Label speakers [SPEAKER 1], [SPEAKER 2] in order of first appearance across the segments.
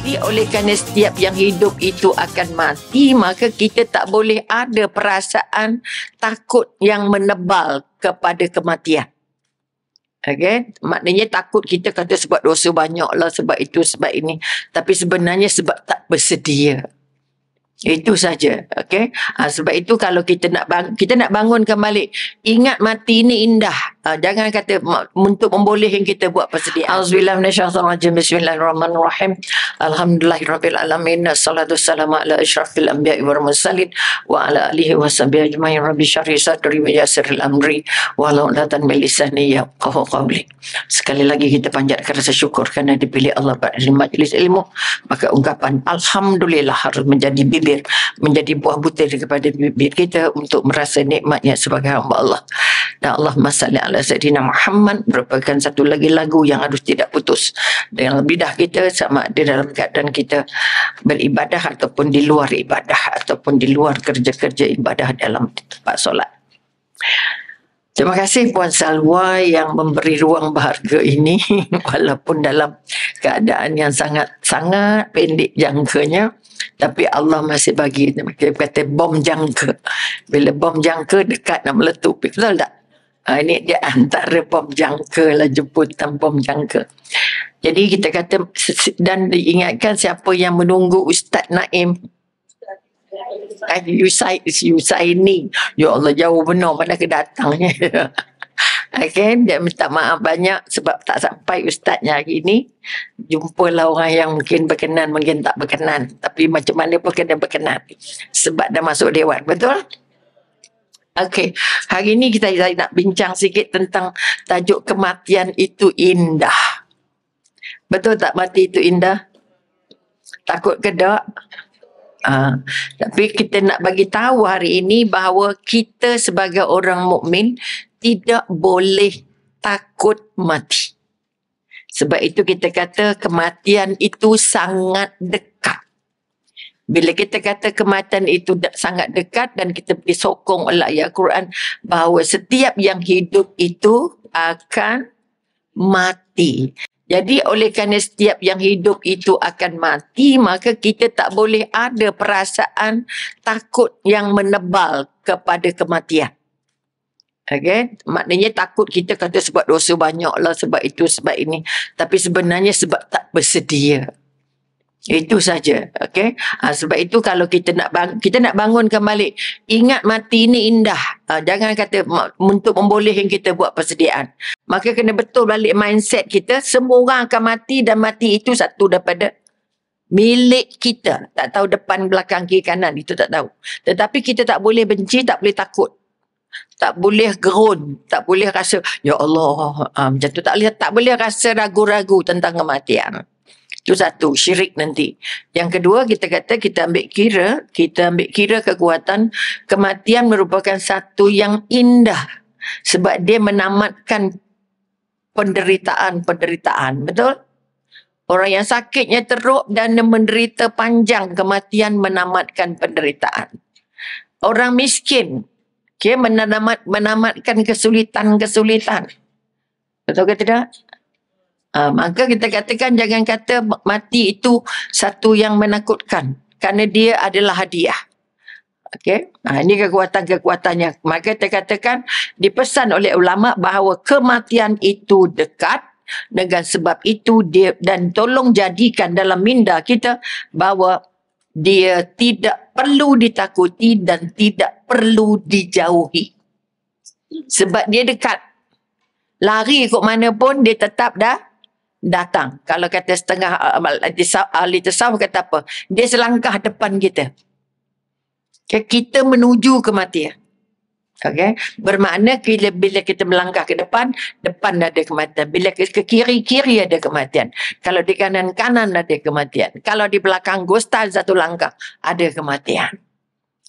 [SPEAKER 1] Jadi oleh kerana setiap yang hidup itu akan mati, maka kita tak boleh ada perasaan takut yang menebal kepada kematian. Okay? Maknanya takut kita kata sebab dosa banyak lah, sebab itu, sebab ini. Tapi sebenarnya sebab tak bersedia. Itu saja, okey. Sebab itu kalau kita nak bangunkan balik, ingat mati ini indah. Jangan kata untuk membolehkan kita buat persediaan. Auzubillahi minasyaitonir rajim. Bismillahirrahmanirrahim. Alhamdulillahirabbil alamin. Wassalatu wassalamu ala asyrafil anbiya'i wal mursalin wa ala alihi washabihi ajmain. Rabbi shrah li sadri wa yassir amri wahlul 'uqdatam min lisani yafqahu qawli. Sekali lagi kita panjatkan rasa syukur kerana dipilih Allah pada majlis ilmu. Maka ungkapan alhamdulillah harus menjadi bibir, menjadi buah butir kepada bibir kita untuk merasa nikmatnya sebagai hamba Allah. Dan Allahumma salli ala Sayyidina Muhammad merupakan satu lagi lagu yang harus tidak putus dengan lidah kita, sama ada dalam keadaan kita beribadah ataupun di luar ibadah, ataupun di luar kerja-kerja ibadah dalam tempat solat. Terima kasih Puan Salwa yang memberi ruang berharga ini walaupun dalam keadaan yang sangat pendek jangkanya, tapi Allah masih bagi, kita kata bom jangka. Bila bom jangka dekat nak meletup, betul tak? Ini dia antara bom jangka lah, jemputan bom jangka. Jadi kita kata, dan diingatkan siapa yang menunggu Ustaz Naim, Yusaini, ya Allah jauh benar mana kedatangnya. Okay, dia minta maaf banyak sebab tak sampai ustaznya hari ini. Jumpalah orang yang mungkin berkenan, mungkin tak berkenan, tapi macam mana pun kena berkenan sebab dah masuk dewan, betul? Okey, hari ini saya nak bincang sikit tentang tajuk kematian itu indah. Betul tak mati itu indah? Takut ke tak? Tapi kita nak bagi tahu hari ini bahawa kita sebagai orang mukmin tidak boleh takut mati. Sebab itu kita kata kematian itu sangat dekat. Bila kita kata kematian itu sangat dekat dan kita disokong oleh ayat Quran bahawa setiap yang hidup itu akan mati. Jadi oleh kerana setiap yang hidup itu akan mati, maka kita tak boleh ada perasaan takut yang menebal kepada kematian. Okay? Maknanya takut kita kata sebab dosa banyak lah, sebab itu, sebab ini. Tapi sebenarnya sebab tak bersedia. Itu saja. Okay? Sebab itu kalau kita nak bangunkan balik, ingat mati ini indah. Jangan kata untuk membolehkan kita buat persediaan. Maka kena betul balik mindset kita, semua orang akan mati dan mati itu satu daripada milik kita. Tak tahu depan, belakang, kiri, kanan, itu tak tahu. Tetapi kita tak boleh benci, tak boleh takut. Tak boleh gerun, tak boleh rasa, ya Allah, macam tu tak boleh rasa ragu-ragu tentang kematian. Itu satu, syirik nanti. Yang kedua, kita kata kita ambil kira kekuatan kematian merupakan satu yang indah. Sebab dia menamatkan penderitaan. Betul? Orang yang sakitnya teruk dan menderita panjang, kematian menamatkan penderitaan. Orang miskin, menamatkan kesulitan. Betul ke tidak? Maka kita katakan jangan kata mati itu satu yang menakutkan, kerana dia adalah hadiah. Okey, ini kekuatannya. Maka kita katakan dipesan oleh ulama bahawa kematian itu dekat. Dengan sebab itu dia, dan tolong jadikan dalam minda kita bahawa dia tidak perlu ditakuti dan tidak perlu dijauhi. Sebab dia dekat. Lari kok mana pun dia tetap datang. Kalau kata setengah ahli tasawuf kata apa? Dia selangkah depan kita. Kita menuju kematian. Okay? Bermakna bila kita melangkah ke depan ada kematian. Bila ke kiri ada kematian. Kalau di kanan ada kematian. Kalau di belakang gostal satu langkah ada kematian.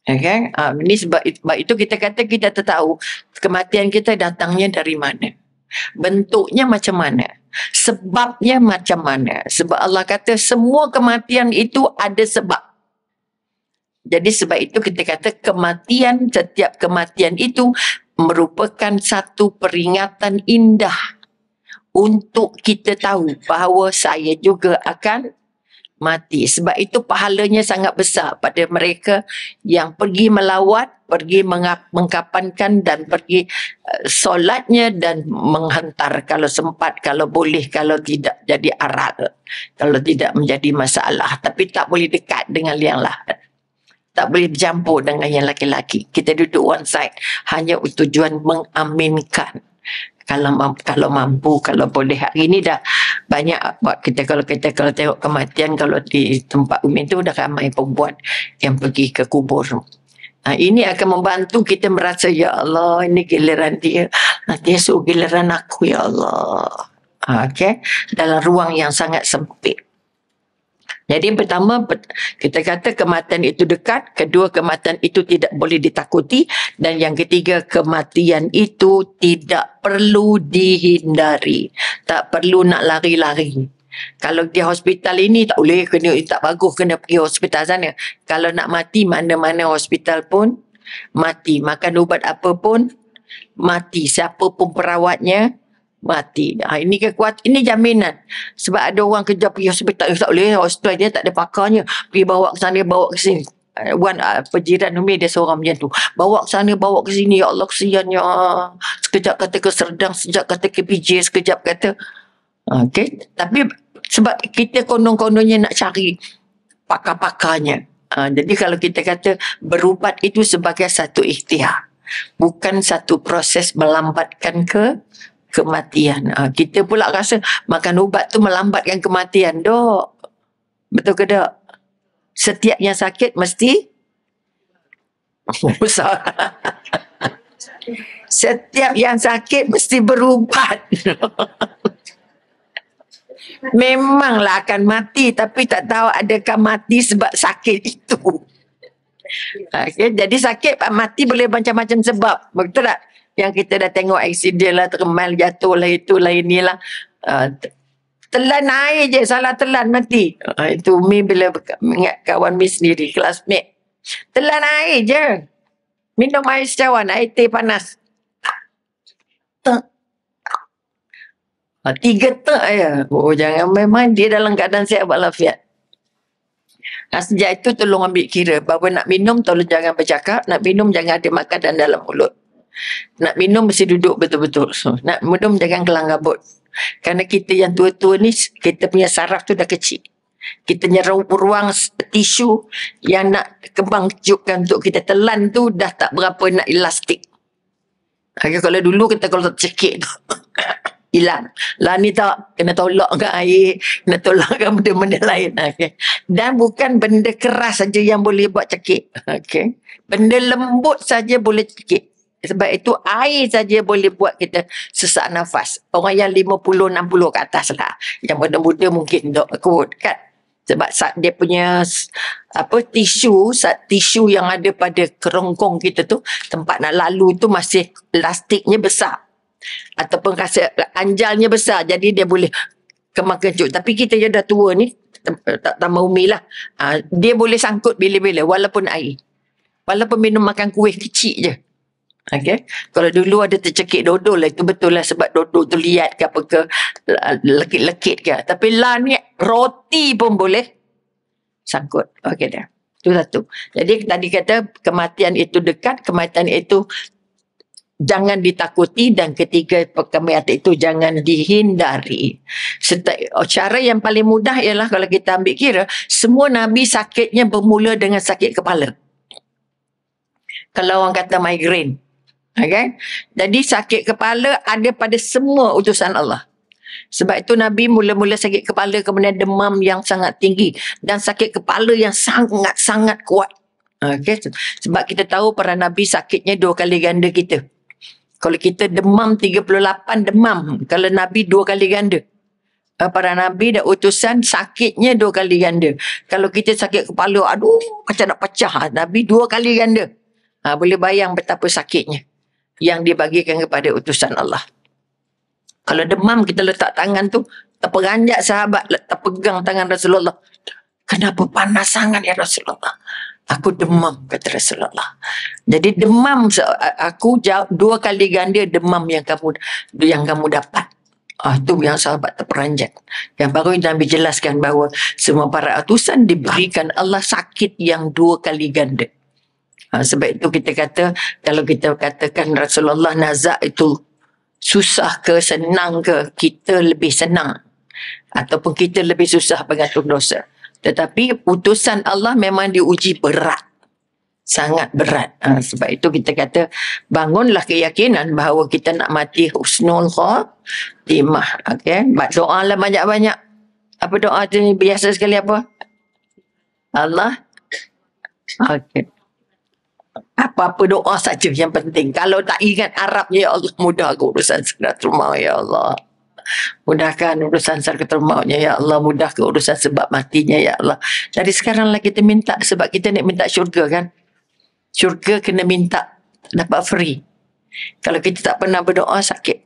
[SPEAKER 1] Okay? Ini sebab itu kita kata kita tahu kematian kita datangnya dari mana. Bentuknya macam mana. Sebabnya macam mana. Sebab Allah kata semua kematian itu ada sebab. Jadi sebab itu kita kata setiap kematian itu merupakan satu peringatan indah untuk kita tahu bahawa saya juga akan mati. Sebab itu pahalanya sangat besar pada mereka yang pergi melawat, pergi mengkapankan dan pergi solatnya dan menghantar kalau sempat, kalau boleh, kalau tidak jadi arak, kalau tidak menjadi masalah. Tapi tak boleh dekat dengan yang lain. Tak boleh bercampur dengan yang laki-laki. Kita duduk one side hanya tujuan mengaminkan. Kalau mampu, kalau boleh. Hari ini dah banyak buat kita, kalau tengok kematian, kalau di tempat Umi tu dah ramai perempuan yang pergi ke kubur. Ini akan membantu kita merasa, ya Allah, ini giliran dia, nanti esok giliran aku, ya Allah. Okay? Dalam ruang yang sangat sempit. Jadi pertama, kita kata kematian itu dekat. Kedua, kematian itu tidak boleh ditakuti. Dan yang ketiga, kematian itu tidak perlu dihindari. Tak perlu nak lari-lari. Kalau di hospital ini tak boleh, kena tak bagus, kena pergi hospital sana. Kalau nak mati, mana-mana hospital pun mati. Makan ubat apa pun mati. Siapa pun perawatnya mati. Ini kekuatan, ini jaminan. Sebab ada orang kerja pergi hospital, tak boleh, hospital dia tak ada pakarnya. Pergi bawa ke sana, bawa ke sini. Pejiran Umi dia seorang macam tu. Bawa ke sana, bawa ke sini. Ya Allah, kesiannya. Sekejap kata ke Serdang, sekejap kata ke PJ, sekejap kata. Okay. Tapi sebab kita konon-kononnya nak cari pakar-pakarnya. Jadi kalau kita kata berubat itu sebagai satu ikhtiar. Bukan satu proses melambatkan kematian. Kita pula rasa makan ubat tu melambatkan kematian. Dok. Betul ke tak? Setiap yang sakit mesti setiap yang sakit mesti berubat. Memanglah akan mati, tapi tak tahu adakah mati sebab sakit itu. Okay, jadi sakit mati boleh macam-macam sebab. Betul tak? Yang kita dah tengok aksiden lah, termal jatuh lah, itulah inilah. Telan air je, salah telan mati. Itu Mi bila ingat kawan Mi sendiri, classmate. Telan air je. Minum air secawan, air teh panas. 3 tak ya. Oh, jangan, memang dia dalam keadaan sihat walafiat. Sejak itu tolong ambil kira bahawa nak minum tolong jangan bercakap, nak minum jangan ada makanan dalam mulut. Nak minum mesti duduk betul-betul. So, nak minum jangan kelang kabut. Kerana kita yang tua-tua ni, kita punya saraf tu dah kecil. Kita punya ruang tisu yang nak kembang kejutkan untuk kita telan tu dah tak berapa nak elastik. Kalau dulu kita kalau tercekik tu hilang. Lah ni tak, kena tolak ke air, kena tolak ke benda-benda lain. Okay. Dan bukan benda keras saja yang boleh buat cekik. Okay. Benda lembut saja boleh cekik. Sebab itu air saja boleh buat kita sesak nafas. Orang yang 50-60 ke atas lah. Yang muda-muda mungkin tak kot kan. Sebab dia punya tisu yang ada pada kerongkong kita tu, tempat nak lalu tu masih elastiknya besar. Ataupun rasa anjalnya besar, jadi dia boleh kemang-kencut. Tapi kita yang dah tua ni, tak tambah Umi lah, dia boleh sangkut bila-bila walaupun air, walaupun minum makan kuih kecil je. Okay. Kalau dulu ada tercekik dodol lah, itu betul lah, sebab dodol tu liat ke apa ke, lekit-lekit ke. Tapi lah ni roti pun boleh sangkut. Okay dah, itu satu. Jadi tadi kata kematian itu dekat, kematian itu jangan ditakuti, dan ketiga kematian itu jangan dihindari. Cara yang paling mudah ialah kalau kita ambil kira, semua Nabi sakitnya bermula dengan sakit kepala. Kalau orang kata migraine. Okay? Jadi sakit kepala ada pada semua utusan Allah. Sebab itu Nabi mula-mula sakit kepala, kemudian demam yang sangat tinggi, dan sakit kepala yang sangat-sangat kuat. Okay? Sebab kita tahu para Nabi sakitnya 2 kali ganda kita. Kalau kita demam 38 demam, kalau Nabi 2 kali ganda. Para Nabi dan utusan sakitnya 2 kali ganda. Kalau kita sakit kepala, aduh macam nak pecah. Nabi 2 kali ganda. Boleh bayang betapa sakitnya yang dibagikan kepada utusan Allah. Kalau demam, kita letak tangan tu, terperanjat sahabat, terpegang tangan Rasulullah. Kenapa panas sangat ya Rasulullah? Aku demam, kata Rasulullah. Jadi demam, aku 2 kali ganda demam yang kamu dapat. Itu yang sahabat terperanjat. Yang baru Nabi jelaskan bahawa semua para utusan diberikan Allah sakit yang 2 kali ganda. Sebab itu kita kata, kalau kita katakan Rasulullah nazak itu susah ke senang ke, kita lebih senang. Ataupun kita lebih susah bergantung dosa. Tetapi utusan Allah memang diuji berat. Sangat berat. Sebab itu kita kata, bangunlah keyakinan bahawa kita nak mati husnul khatimah. Okay? Doa lah banyak-banyak. Apa doa tu biasa sekali apa? Allah. Okay. Apa-apa doa saja yang penting. Kalau tak ingat Arabnya, ya Allah, mudah ke urusan sakratul maut, ya Allah. Mudahkan urusan sakratul mautnya, ya Allah. Mudah ke urusan sebab matinya, ya Allah. Dari sekarang lah kita minta, sebab kita nak minta syurga kan. Syurga kena minta, dapat free. Kalau kita tak pernah berdoa, sakit.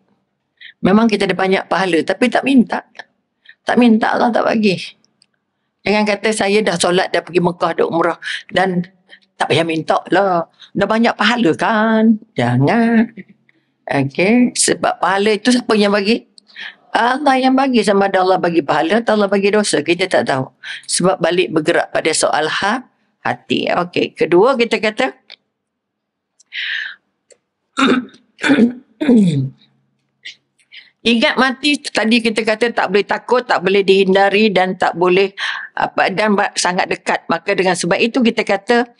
[SPEAKER 1] Memang kita ada banyak pahala, tapi tak minta. Tak minta, Allah tak bagi. Jangan kata saya dah solat, dah pergi Mekah, dah umrah, dan tak payah minta lah. Dah banyak pahala kan? Jangan. Okay. Sebab pahala itu siapa yang bagi? Allah yang bagi. Sama ada Allah bagi pahala atau Allah bagi dosa. Kita tak tahu. Sebab balik bergerak pada soal hati. Okey. Kedua kita kata ingat mati tadi kita kata tak boleh takut, tak boleh dihindari dan tak boleh dan sangat dekat. Maka dengan sebab itu kita kata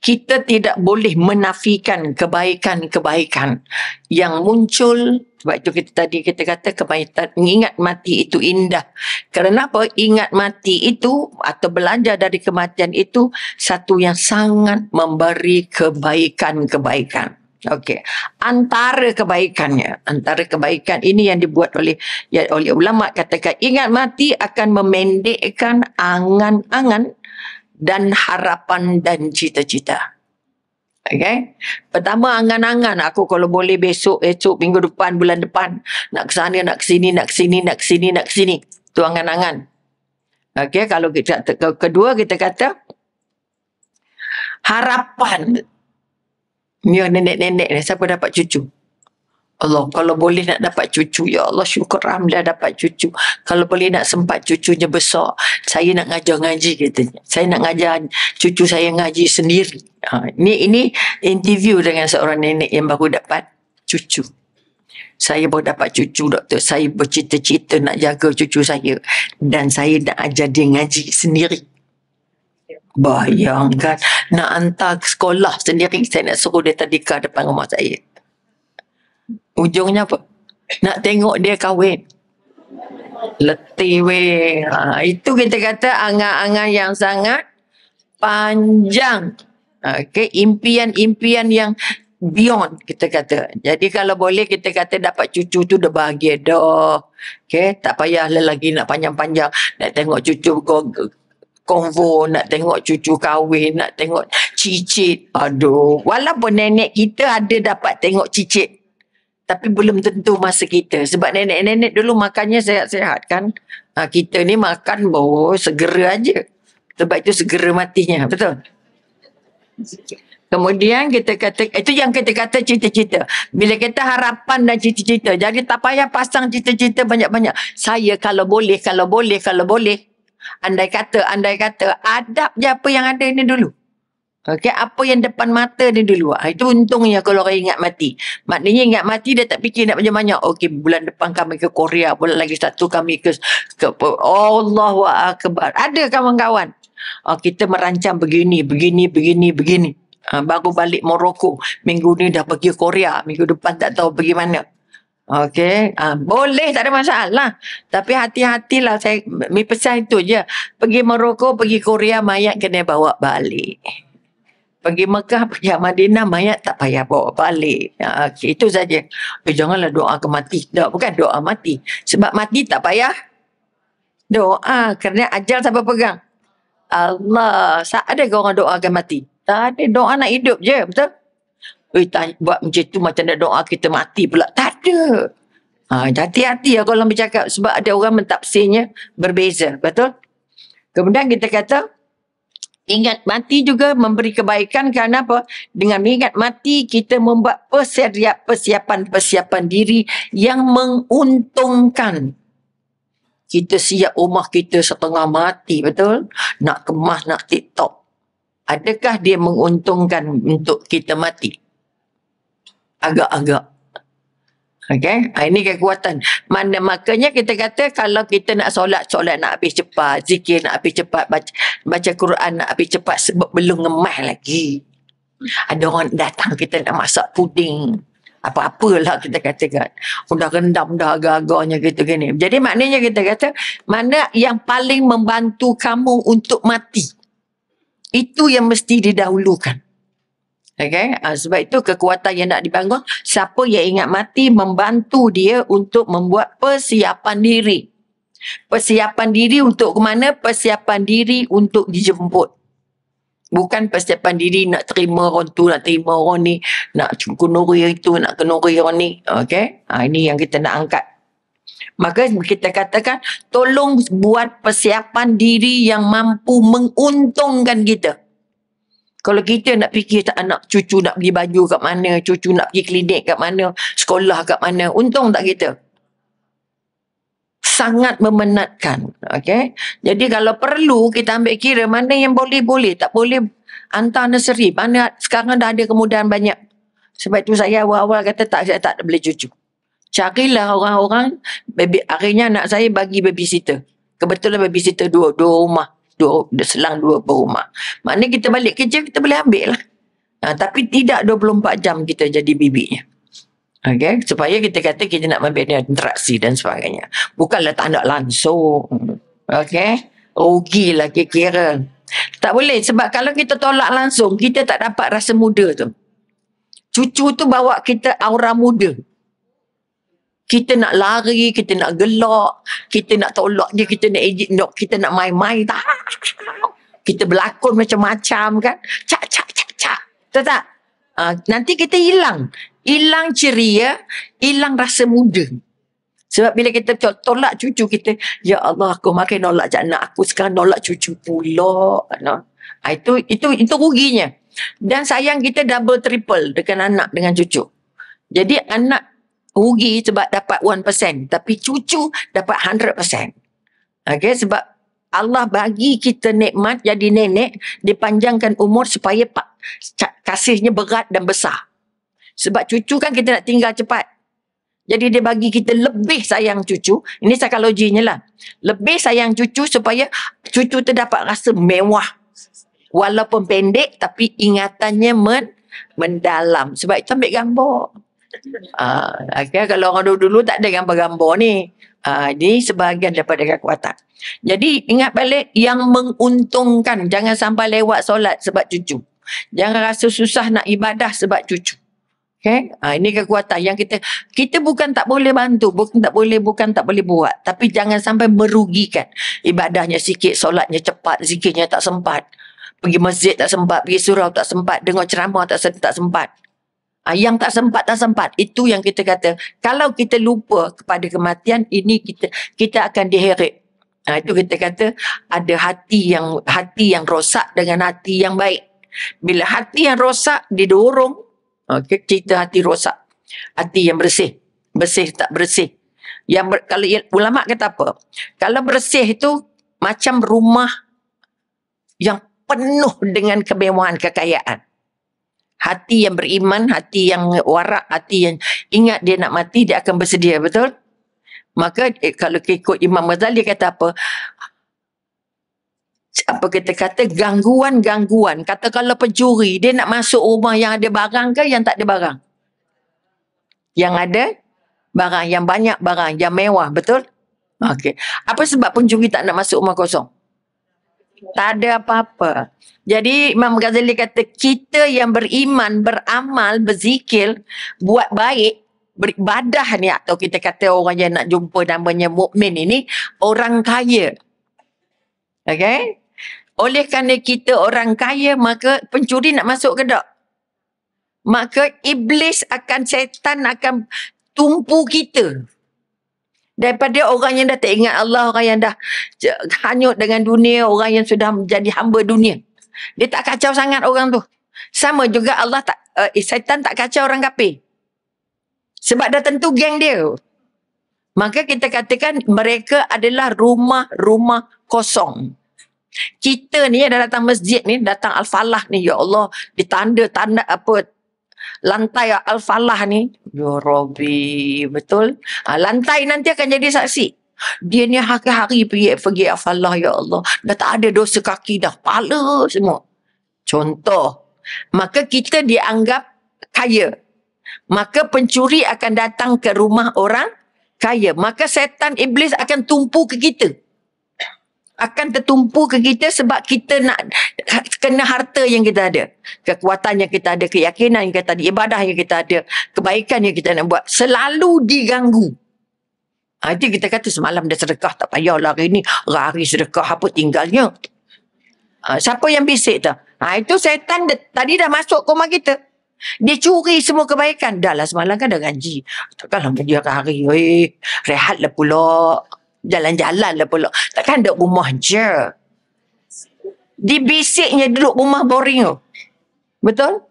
[SPEAKER 1] kita tidak boleh menafikan kebaikan-kebaikan yang muncul. Sebab itu kita kata kebaikan, ingat mati itu indah. Kerana apa? Ingat mati itu atau belajar dari kematian itu satu yang sangat memberi kebaikan-kebaikan. Okey. Antara kebaikan ini yang dibuat oleh ulama, katakan ingat mati akan memendekkan angan-angan dan harapan dan cita-cita. Okay. Pertama, angan-angan. Aku kalau boleh besok, minggu depan, bulan depan, nak ke sana, nak ke sini, nak ke sini, nak ke sini, nak ke sini. Itu angan-angan. Okay. Kalau kita, kedua kita kata harapan. Ni nenek-nenek ni, siapa dapat cucu? Allah, kalau boleh nak dapat cucu, ya Allah syukur Alhamdulillah dapat cucu. Kalau boleh nak sempat cucunya besar, saya nak ngajar ngaji katanya. Saya nak ngajar cucu saya ngaji sendiri. Ini interview dengan seorang nenek yang baru dapat cucu. Saya baru dapat cucu, doktor. Saya bercita-cita nak jaga cucu saya. Dan saya nak ajar dia ngaji sendiri. Bayangkan, nak hantar ke sekolah sendiri, saya nak suruh dia tadika depan rumah saya. Ujungnya apa? Nak tengok dia kahwin. Letih weh. Itu kita kata angan-angan yang sangat panjang. Okay, impian-impian yang beyond kita kata. Jadi kalau boleh kita kata dapat cucu tu dah bahagia dah. Okay, tak payah lagi nak panjang-panjang. Nak tengok cucu konvo, nak tengok cucu kahwin, nak tengok cicit. Aduh, walaupun nenek kita ada dapat tengok cicit, tapi belum tentu masa kita. Sebab nenek-nenek dulu makannya sehat-sehat kan. Kita ni makan segera aja. Sebab itu segera matinya. Betul? Kemudian kita kata, itu yang kita kata cita-cita. Bila kita harapan dan cita-cita. Jadi tak payah pasang cita-cita banyak-banyak. Saya kalau boleh. Andai kata, adab je apa yang ada ni dulu. Okay, apa yang depan mata dia dulu. Itu untungnya kalau orang ingat mati. Maknanya ingat mati dia tak fikir nak banyak-banyak. Okay, bulan depan kami ke Korea. Bulan lagi satu kami ke Allahu Akbar. Ada kawan-kawan. Kita merancang begini. Baru balik Morocco. Minggu ni dah pergi Korea. Minggu depan tak tahu pergi mana. Okey, boleh, tak ada masalah. Tapi hati-hatilah, saya pesan itu je. Pergi Morocco, pergi Korea, mayat kena bawa balik. Pergi Mekah, pergi Madinah, mayat tak payah bawa balik. Okay, itu saja. Janganlah doa ke mati. Bukan doa mati. Sebab mati tak payah doa. Kerana ajal siapa pegang? Allah. Ada ke orang doa ke mati? Tak ada. Doa nak hidup je. Betul? Buat macam tu macam nak doa kita mati pula. Tak ada. Hati-hati lah kalau bercakap. Sebab ada orang mentafsirnya berbeza. Betul? Kemudian kita kata, Ingat mati juga memberi kebaikan kerana apa? Dengan ingat mati, kita membuat persiapan diri yang menguntungkan. Kita siap rumah kita setengah mati, betul? Nak kemas, nak TikTok. Adakah dia menguntungkan untuk kita mati? Agak-agak. Okay? Ini kekuatan. Makanya kita kata kalau kita nak solat nak habis cepat. Zikir nak habis cepat. Baca Quran nak habis cepat sebab belum ngemah lagi. Ada orang datang kita nak masak puding. Apa-apalah kita katakan. Dah rendam dah agak-agaknya gitu gini. Jadi maknanya kita kata mana yang paling membantu kamu untuk mati. Itu yang mesti didahulukan. Okay? Sebab itu kekuatan yang nak dibangun, siapa yang ingat mati membantu dia untuk membuat persiapan diri. Persiapan diri untuk ke mana? Persiapan diri untuk dijemput. Bukan persiapan diri nak terima orang tu, nak terima orang ni, nak kenuri itu, nak kenuri orang ni. Okay? Ini yang kita nak angkat. Maka kita katakan, tolong buat persiapan diri yang mampu menguntungkan kita. Kalau kita nak fikir tak anak cucu nak beli baju kat mana, cucu nak pergi klinik kat mana, sekolah kat mana, untung tak kita? Sangat memenatkan. Okay? Jadi kalau perlu kita ambil kira mana yang boleh-boleh, tak boleh hantar nursery. Mana sekarang dah ada kemudahan banyak. Sebab itu saya awal-awal kata saya tak boleh cucu. Carilah orang-orang, akhirnya anak saya bagi babysitter. Kebetulan babysitter dua rumah. Selang 2 rumah. Maknanya kita balik kerja, kita boleh ambil lah. Tapi tidak 24 jam kita jadi bibinya. Okay? Supaya kita kata kita nak ambil interaksi dan sebagainya. Bukanlah tak nak langsung. Okay? Rugilah kira-kira. Tak boleh. Sebab kalau kita tolak langsung, kita tak dapat rasa muda tu. Cucu tu bawa kita aura muda. Kita nak lari, kita nak gelak, kita nak tolak dia, kita nak kita nak main-main. Kita berlakon macam-macam kan. Cak. Tahu tak? Nanti kita hilang. Hilang ceria, hilang rasa muda. Sebab bila kita tolak cucu kita, ya Allah, aku makin nolak anak aku, sekarang nolak cucu pula. Itu ruginya. Dan sayang kita double triple dengan anak dengan cucu. Jadi anak rugi sebab dapat 1%, tapi cucu dapat 100%. Okay, sebab Allah bagi kita nikmat jadi nenek, dipanjangkan umur supaya kasihnya berat dan besar. Sebab cucu kan kita nak tinggal cepat. Jadi dia bagi kita lebih sayang cucu. Ini psikologinya lah. Lebih sayang cucu supaya cucu tu dapat rasa mewah. Walaupun pendek tapi ingatannya mendalam. Sebab itu ambil gambar. Okay, kalau orang dulu tak ada gambar-gambar ni. Ini sebahagian daripada kekuatan. Jadi ingat balik yang menguntungkan. Jangan sampai lewat solat sebab cucu. Jangan rasa susah nak ibadah sebab cucu. Okay? Ini kekuatan yang kita bukan tak boleh bantu, bukan tak boleh buat, tapi jangan sampai merugikan. Ibadahnya sikit, solatnya cepat, zikirnya tak sempat. Pergi masjid tak sempat, pergi surau tak sempat, dengar ceramah tak sempat. Yang tak sempat itu yang kita kata kalau kita lupa kepada kematian ini kita akan diheret. Itu kita kata ada hati yang rosak dengan hati yang baik. Bila hati yang rosak didorong, kita hati rosak, hati yang bersih tak bersih. Kalau ulama kata apa? Kalau bersih itu macam rumah yang penuh dengan kemewahan kekayaan. Hati yang beriman, hati yang warak, hati yang ingat dia nak mati, dia akan bersedia, betul? Maka kalau ikut Imam Ghazali kata apa? Apa kita kata gangguan-gangguan. Kata kalau pencuri, dia nak masuk rumah yang ada barang ke yang tak ada barang? Yang ada barang, yang banyak barang, yang mewah, betul? Okey. Apa sebab pencuri tak nak masuk rumah kosong? Tak ada apa-apa. Jadi Imam Ghazali kata kita yang beriman, beramal, berzikir, buat baik, beribadah ni, atau kita kata orang yang nak jumpa namanya mukmin ini orang kaya. Okay? Oleh kerana kita orang kaya, maka pencuri nak masuk ke tak? Maka iblis setan akan tumpu kita. Daripada orang yang dah tak ingat Allah, orang yang dah hanyut dengan dunia, orang yang sudah menjadi hamba dunia. Dia tak kacau sangat orang tu. Sama juga Allah tak, syaitan tak kacau orang kafir. Sebab dah tentu geng dia. Maka kita katakan mereka adalah rumah-rumah kosong. Kita ni yang dah datang masjid ni, datang Al-Falah ni, ya Allah, ditanda-tanda apa, lantai Al-Falah ni, ya Rabbi, betul? Lantai nanti akan jadi saksi. Dia ni hari-hari pergi Al-Falah, ya Allah, dah tak ada dosa kaki dah, pala semua. Contoh, maka kita dianggap kaya. Maka pencuri akan datang ke rumah orang kaya. Maka setan iblis akan tumpu ke kita. Akan tertumpu ke kita sebab kita nak kena harta yang kita ada. Kekuatan yang kita ada, keyakinan yang kita ada, ibadah yang kita ada, kebaikan yang kita nak buat. Selalu diganggu. Itu kita kata semalam dah sedekah, tak payahlah hari ni. Hari sedekah apa tinggalnya. Siapa yang bisik tu? Itu setan tadi dah masuk ke rumah kita. Dia curi semua kebaikan. Dah lah semalam kan dah gaji. Takkanlah pergi hari-hari. Rehatlah pula. Jalan-jalan lah pula. Takkan duduk rumah je. Dibisiknya duduk rumah boring tu. Betul?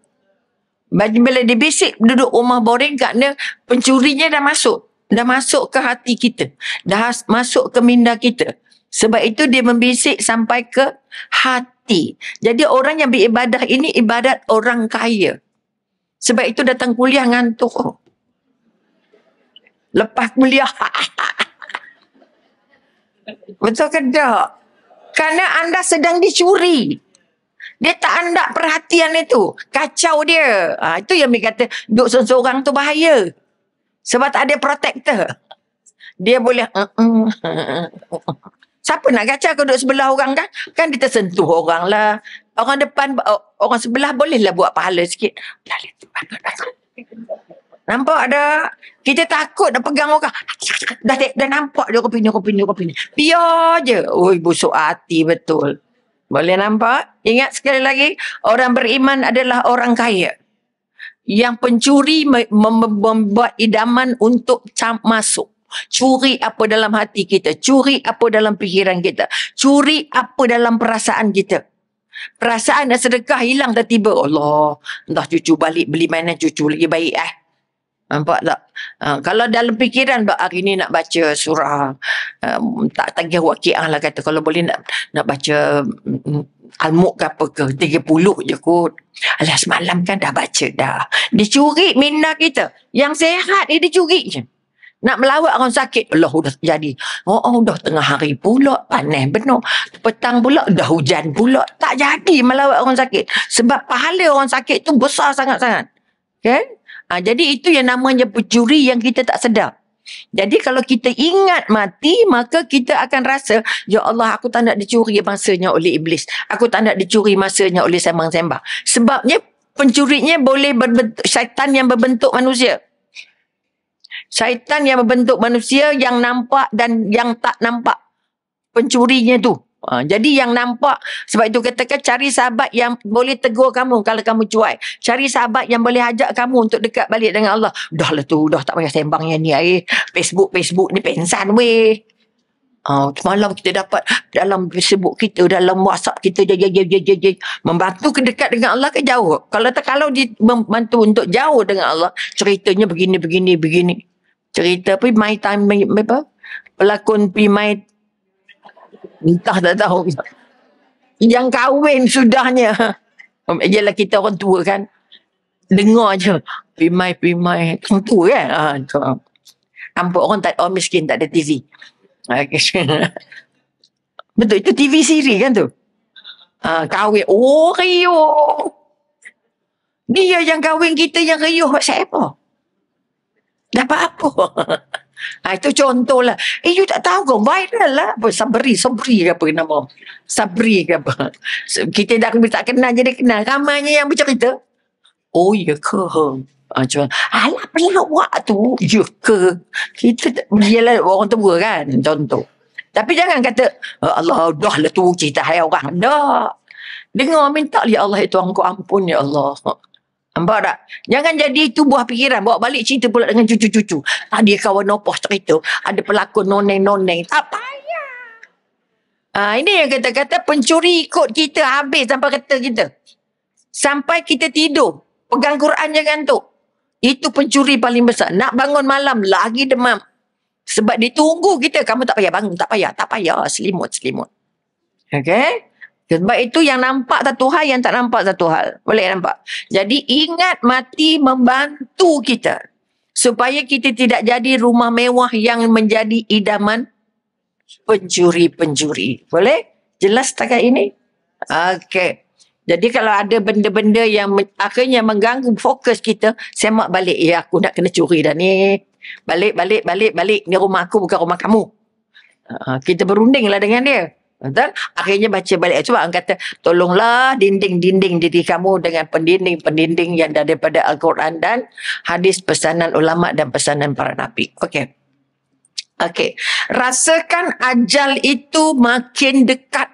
[SPEAKER 1] Bila dibisik duduk rumah boring kerana pencurinya dah masuk. Dah masuk ke hati kita. Dah masuk ke minda kita. Sebab itu dia membisik sampai ke hati. Jadi orang yang beribadah ini ibadat orang kaya. Sebab itu datang kuliah ngantuk. Lepas kuliah betul ke tak? Kerana anda sedang dicuri. Dia tak anda perhatian itu. Kacau dia. Itu yang dia kata duduk seorang tu bahaya. Sebab tak ada protector. Dia boleh siapa nak kacau kalau duduk sebelah orang kan? Kan dia tersentuh orang lah. Orang depan, orang sebelah bolehlah buat pahala sikit. Nampak ada? Kita takut nak pegang orang. Dah nampak dia rupini. Biar je. Oi, busuk hati betul. Boleh nampak? Ingat sekali lagi, orang beriman adalah orang kaya. Yang pencuri membuat idaman untuk masuk. Curi apa dalam hati kita. Curi apa dalam fikiran kita. Curi apa dalam perasaan kita. Perasaan dan sedekah hilang tiba-tiba. Allah, entah cucu balik beli mainan cucu lagi baik Nampak tak? Kalau dalam fikiran hari ni nak baca surah tak tagih waqiah lah kata. Kalau boleh nak baca Al-Mulk ke apa ke 30 je kot. Alah semalam kan dah baca dah. Dicuri minda kita. Yang sehat dicuri je. Nak melawat orang sakit. Allah dah jadi. Dah tengah hari pula. Panas benar. Petang pula. Dah hujan pula. Tak jadi melawat orang sakit. Sebab pahala orang sakit tu besar sangat-sangat. Kan? Jadi itu yang namanya pencuri yang kita tak sedar. Jadi kalau kita ingat mati, maka kita akan rasa, ya Allah, aku tak nak dicuri masanya oleh iblis. Aku tak nak dicuri masanya oleh sembang-sembang. Sebabnya pencurinya boleh berbentuk syaitan yang berbentuk manusia. Syaitan yang berbentuk manusia yang nampak dan yang tak nampak pencurinya tu. Jadi yang nampak, sebab itu katakan cari sahabat yang boleh tegur kamu kalau kamu cuai. Cari sahabat yang boleh ajak kamu untuk dekat balik dengan Allah. Dah lah tu, dah tak payah sembang yang ni. Facebook ni pensan weh. Semalam kita dapat dalam Facebook kita, dalam WhatsApp kita, membantu ke dekat dengan Allah ke jauh. Kalau dia membantu untuk jauh dengan Allah, ceritanya begini. Cerita apa? My time, apa? Pelakon my entah tak tahu. Yang kahwin sudahnya. Yalah kita orang tua kan. Dengar je. Pimai. Tentu kan. Nampak orang orang miskin tak ada TV. Betul, itu TV siri kan tu. Kahwin. Oh, riuh. Dia yang kahwin kita yang riuh. Siapa? Dapat apa? Itu contoh lah. You tak tahu ke? Viral lah. Sabri ke apa nama? Sabri ke apa? Kita dah tak kenal jadi kenal. Ramainya yang bercerita. Oh, ya ke? Alah, pelawak tu. Ya ke? Kita dia lah orang tua kan. Contoh. Tapi jangan kata, Allah, dah lah tu cerita hai orang. Dah. Dengar minta ya Allah, itu aku ampun ya Allah. Nampak tak? Jangan jadi itu buah fikiran. Bawa balik cerita pula dengan cucu-cucu. Tadi kawan opos cerita. Ada pelakon noneng-noneng. Tak payah. Ini yang kata-kata pencuri ikut kita habis sampai kata kita. Sampai kita tidur. Pegang Quran jangan tu. Itu pencuri paling besar. Nak bangun malam lagi demam. Sebab dia tunggu kita. Kamu tak payah bangun. Tak payah. Selimut. Okay? Sebab itu yang nampak satu hal, yang tak nampak satu hal. Boleh nampak? Jadi ingat mati membantu kita. Supaya kita tidak jadi rumah mewah yang menjadi idaman pencuri-pencuri. Boleh? Jelas setakat ini? Okey. Jadi kalau ada benda-benda yang akhirnya mengganggu fokus kita, semak balik. Ya, aku nak kena curi dah ni. Balik. Ni rumah aku, bukan rumah kamu. Kita berundinglah dengan dia. Betul? Akhirnya baca balik. Cuba orang kata, tolonglah dinding-dinding diri kamu dengan pendinding-pendinding yang daripada Al-Quran dan hadis pesanan ulama dan pesanan para nabi. Okey. Rasakan ajal itu makin dekat.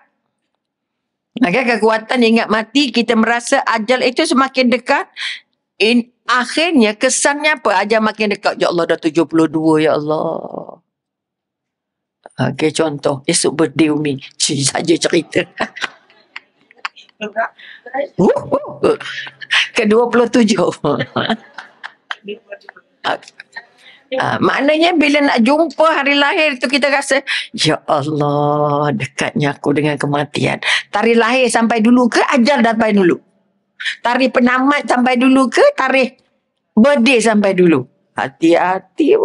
[SPEAKER 1] Kekuatan ingat mati, kita merasa ajal itu semakin dekat. Akhirnya kesannya apa? Ajal makin dekat. Ya Allah, dah 72, ya Allah. Okey, contoh. Esok birthday Umi. Saja cerita. Ke-27. Maknanya bila nak jumpa hari lahir tu kita rasa, ya Allah, dekatnya aku dengan kematian. Tarikh lahir sampai dulu ke ajal sampai dulu? Tarikh penamat sampai dulu ke tarikh birthday sampai dulu? Hati-hati.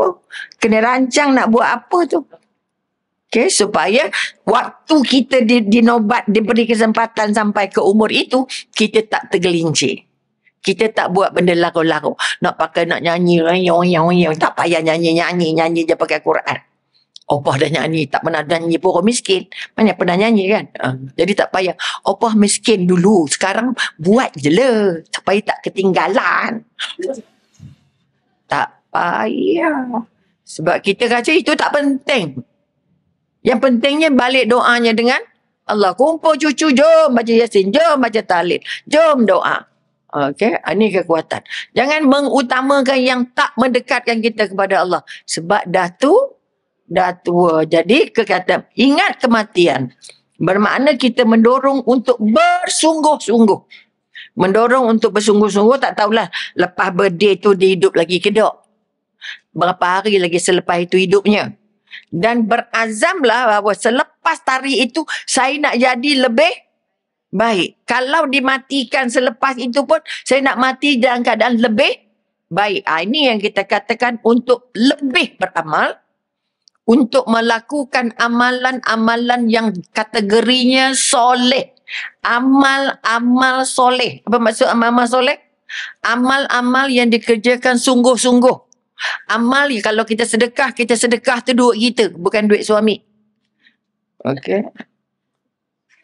[SPEAKER 1] Kena rancang nak buat apa tu. Okay, supaya waktu kita dinobat, diberi kesempatan sampai ke umur itu, kita tak tergelincir. Kita tak buat benda laru-laru. Nak pakai nak nyanyi, tak payah nyanyi je pakai Quran. Opah dah nyanyi, tak pernah nyanyi pun orang miskin. Mana pernah nyanyi kan? Jadi tak payah. Opah miskin dulu, sekarang buat je lah. Supaya tak ketinggalan. Tak payah. Sebab kita rasa itu tak penting. Yang pentingnya balik doanya dengan Allah. Kumpul cucu, jom baca Yasin, jom baca Tahlil, jom doa. Okey, ini kekuatan. Jangan mengutamakan yang tak mendekatkan kita kepada Allah. Sebab dah tua. Jadi kekata ingat kematian. Bermakna kita mendorong untuk bersungguh-sungguh. Mendorong untuk bersungguh-sungguh, tak tahulah lepas birthday tu dia hidup lagi ke tak. Berapa hari lagi selepas itu hidupnya. Dan berazamlah bahawa selepas tarikh itu saya nak jadi lebih baik. Kalau dimatikan selepas itu pun saya nak mati dalam keadaan lebih baik. Ini yang kita katakan untuk lebih beramal, untuk melakukan amalan-amalan yang kategorinya soleh. Amal-amal soleh. Apa maksud amal-amal soleh? Amal-amal yang dikerjakan sungguh-sungguh. Amal kalau kita sedekah tu duit kita, bukan duit suami. Okey.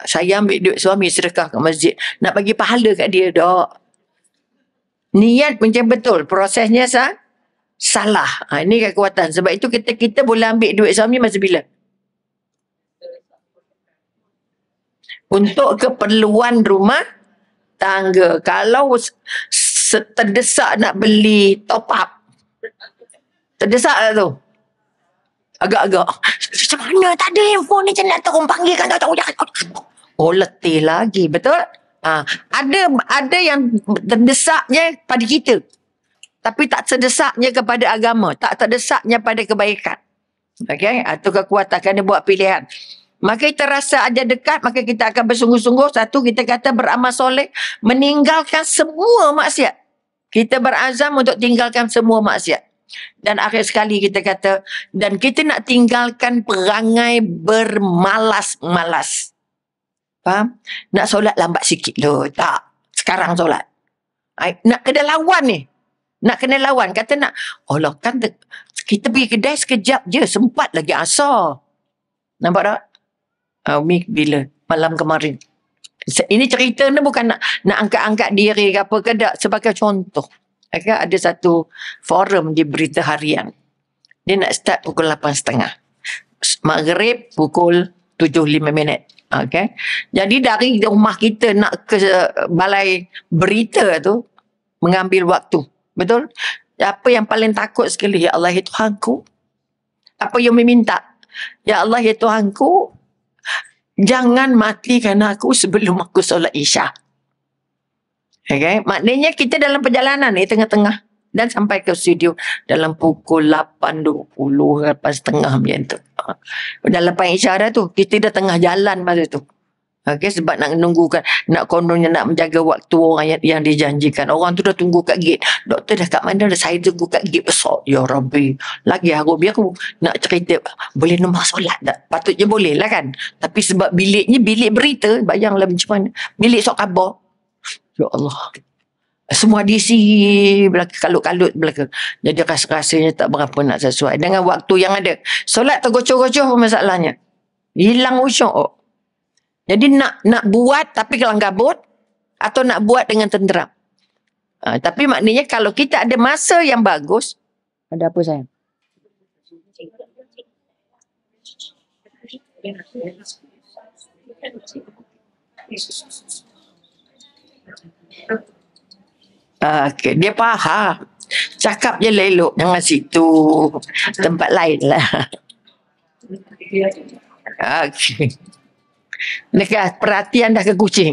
[SPEAKER 1] Saya ambil duit suami sedekah kat masjid. Nak bagi pahala kat dia tak. Niat macam betul. Prosesnya salah. Ini kekuatan. Sebab itu kita boleh ambil duit suami masa bila? Untuk keperluan rumah tangga. Kalau terdesak nak beli top up, terdesak lah tu. Agak-agak. Macam mana tak ada handphone ni, macam nak terung panggil kan. Oh, letih lagi. Betul? Ada yang terdesaknya pada kita. Tapi tak terdesaknya kepada agama. Tak terdesaknya pada kebaikan. Okey? Itu kekuatan. Kena buat pilihan. Maka kita rasa aja dekat, maka kita akan bersungguh-sungguh. Satu, kita kata beramal soleh. Meninggalkan semua maksiat. Kita berazam untuk tinggalkan semua maksiat. Dan akhir sekali kita kata, dan kita nak tinggalkan perangai bermalas-malas. Faham? Nak solat lambat sikit tu. Tak. Sekarang solat. Nak kena lawan ni. Nak kena lawan. Kata nak, Allah kan kita pergi kedai sekejap je. Sempat lagi asar. Nampak tak? Umi bila? Malam kemarin. Ini cerita ni bukan nak angkat-angkat diri ke apa ke tak. Sebagai contoh. Ada satu forum di Berita Harian. Dia nak start pukul 8.30. Maghrib pukul 7.05. Okay. Jadi dari rumah kita nak ke balai berita tu mengambil waktu. Betul? Apa yang paling takut sekali? Ya Allah, ya Tuhanku. Apa yang meminta? Ya Allah, ya Tuhanku. Jangan matikan aku sebelum aku solat Isya. Okay? Maknanya kita dalam perjalanan ni tengah-tengah dan sampai ke studio dalam pukul 8.20, 8.30 macam tu. Dah lepas Isya dah tu, kita dah tengah jalan masa tu. Okay, sebab nak menunggukan, nak kononnya nak menjaga waktu orang yang dijanjikan. Orang tu dah tunggu kat gate. Doktor dah kat mana dah, saya tunggu kat gate besar. Ya Rabbi. Lagi biar aku nak cerita, boleh nombor solat tak? Patutnya boleh lah kan. Tapi sebab biliknya bilik berita, bayanglah macam mana. Bilik sok khabar. Ya Allah. Semua diisi belakang, kalut-kalut belakang. Jadi rasa-rasanya tak berapa nak sesuai dengan waktu yang ada. Solat tergocoh-gocoh masalahnya. Hilang usyuk. Jadi nak buat tapi kelang kabut atau nak buat dengan tenteram. Tapi maknanya kalau kita ada masa yang bagus, ada apa sayang? Okay, dia faham. Cakap je elok, jangan situ. Tempat lain lah. Okay. Dekat perhatian dah ke kucing.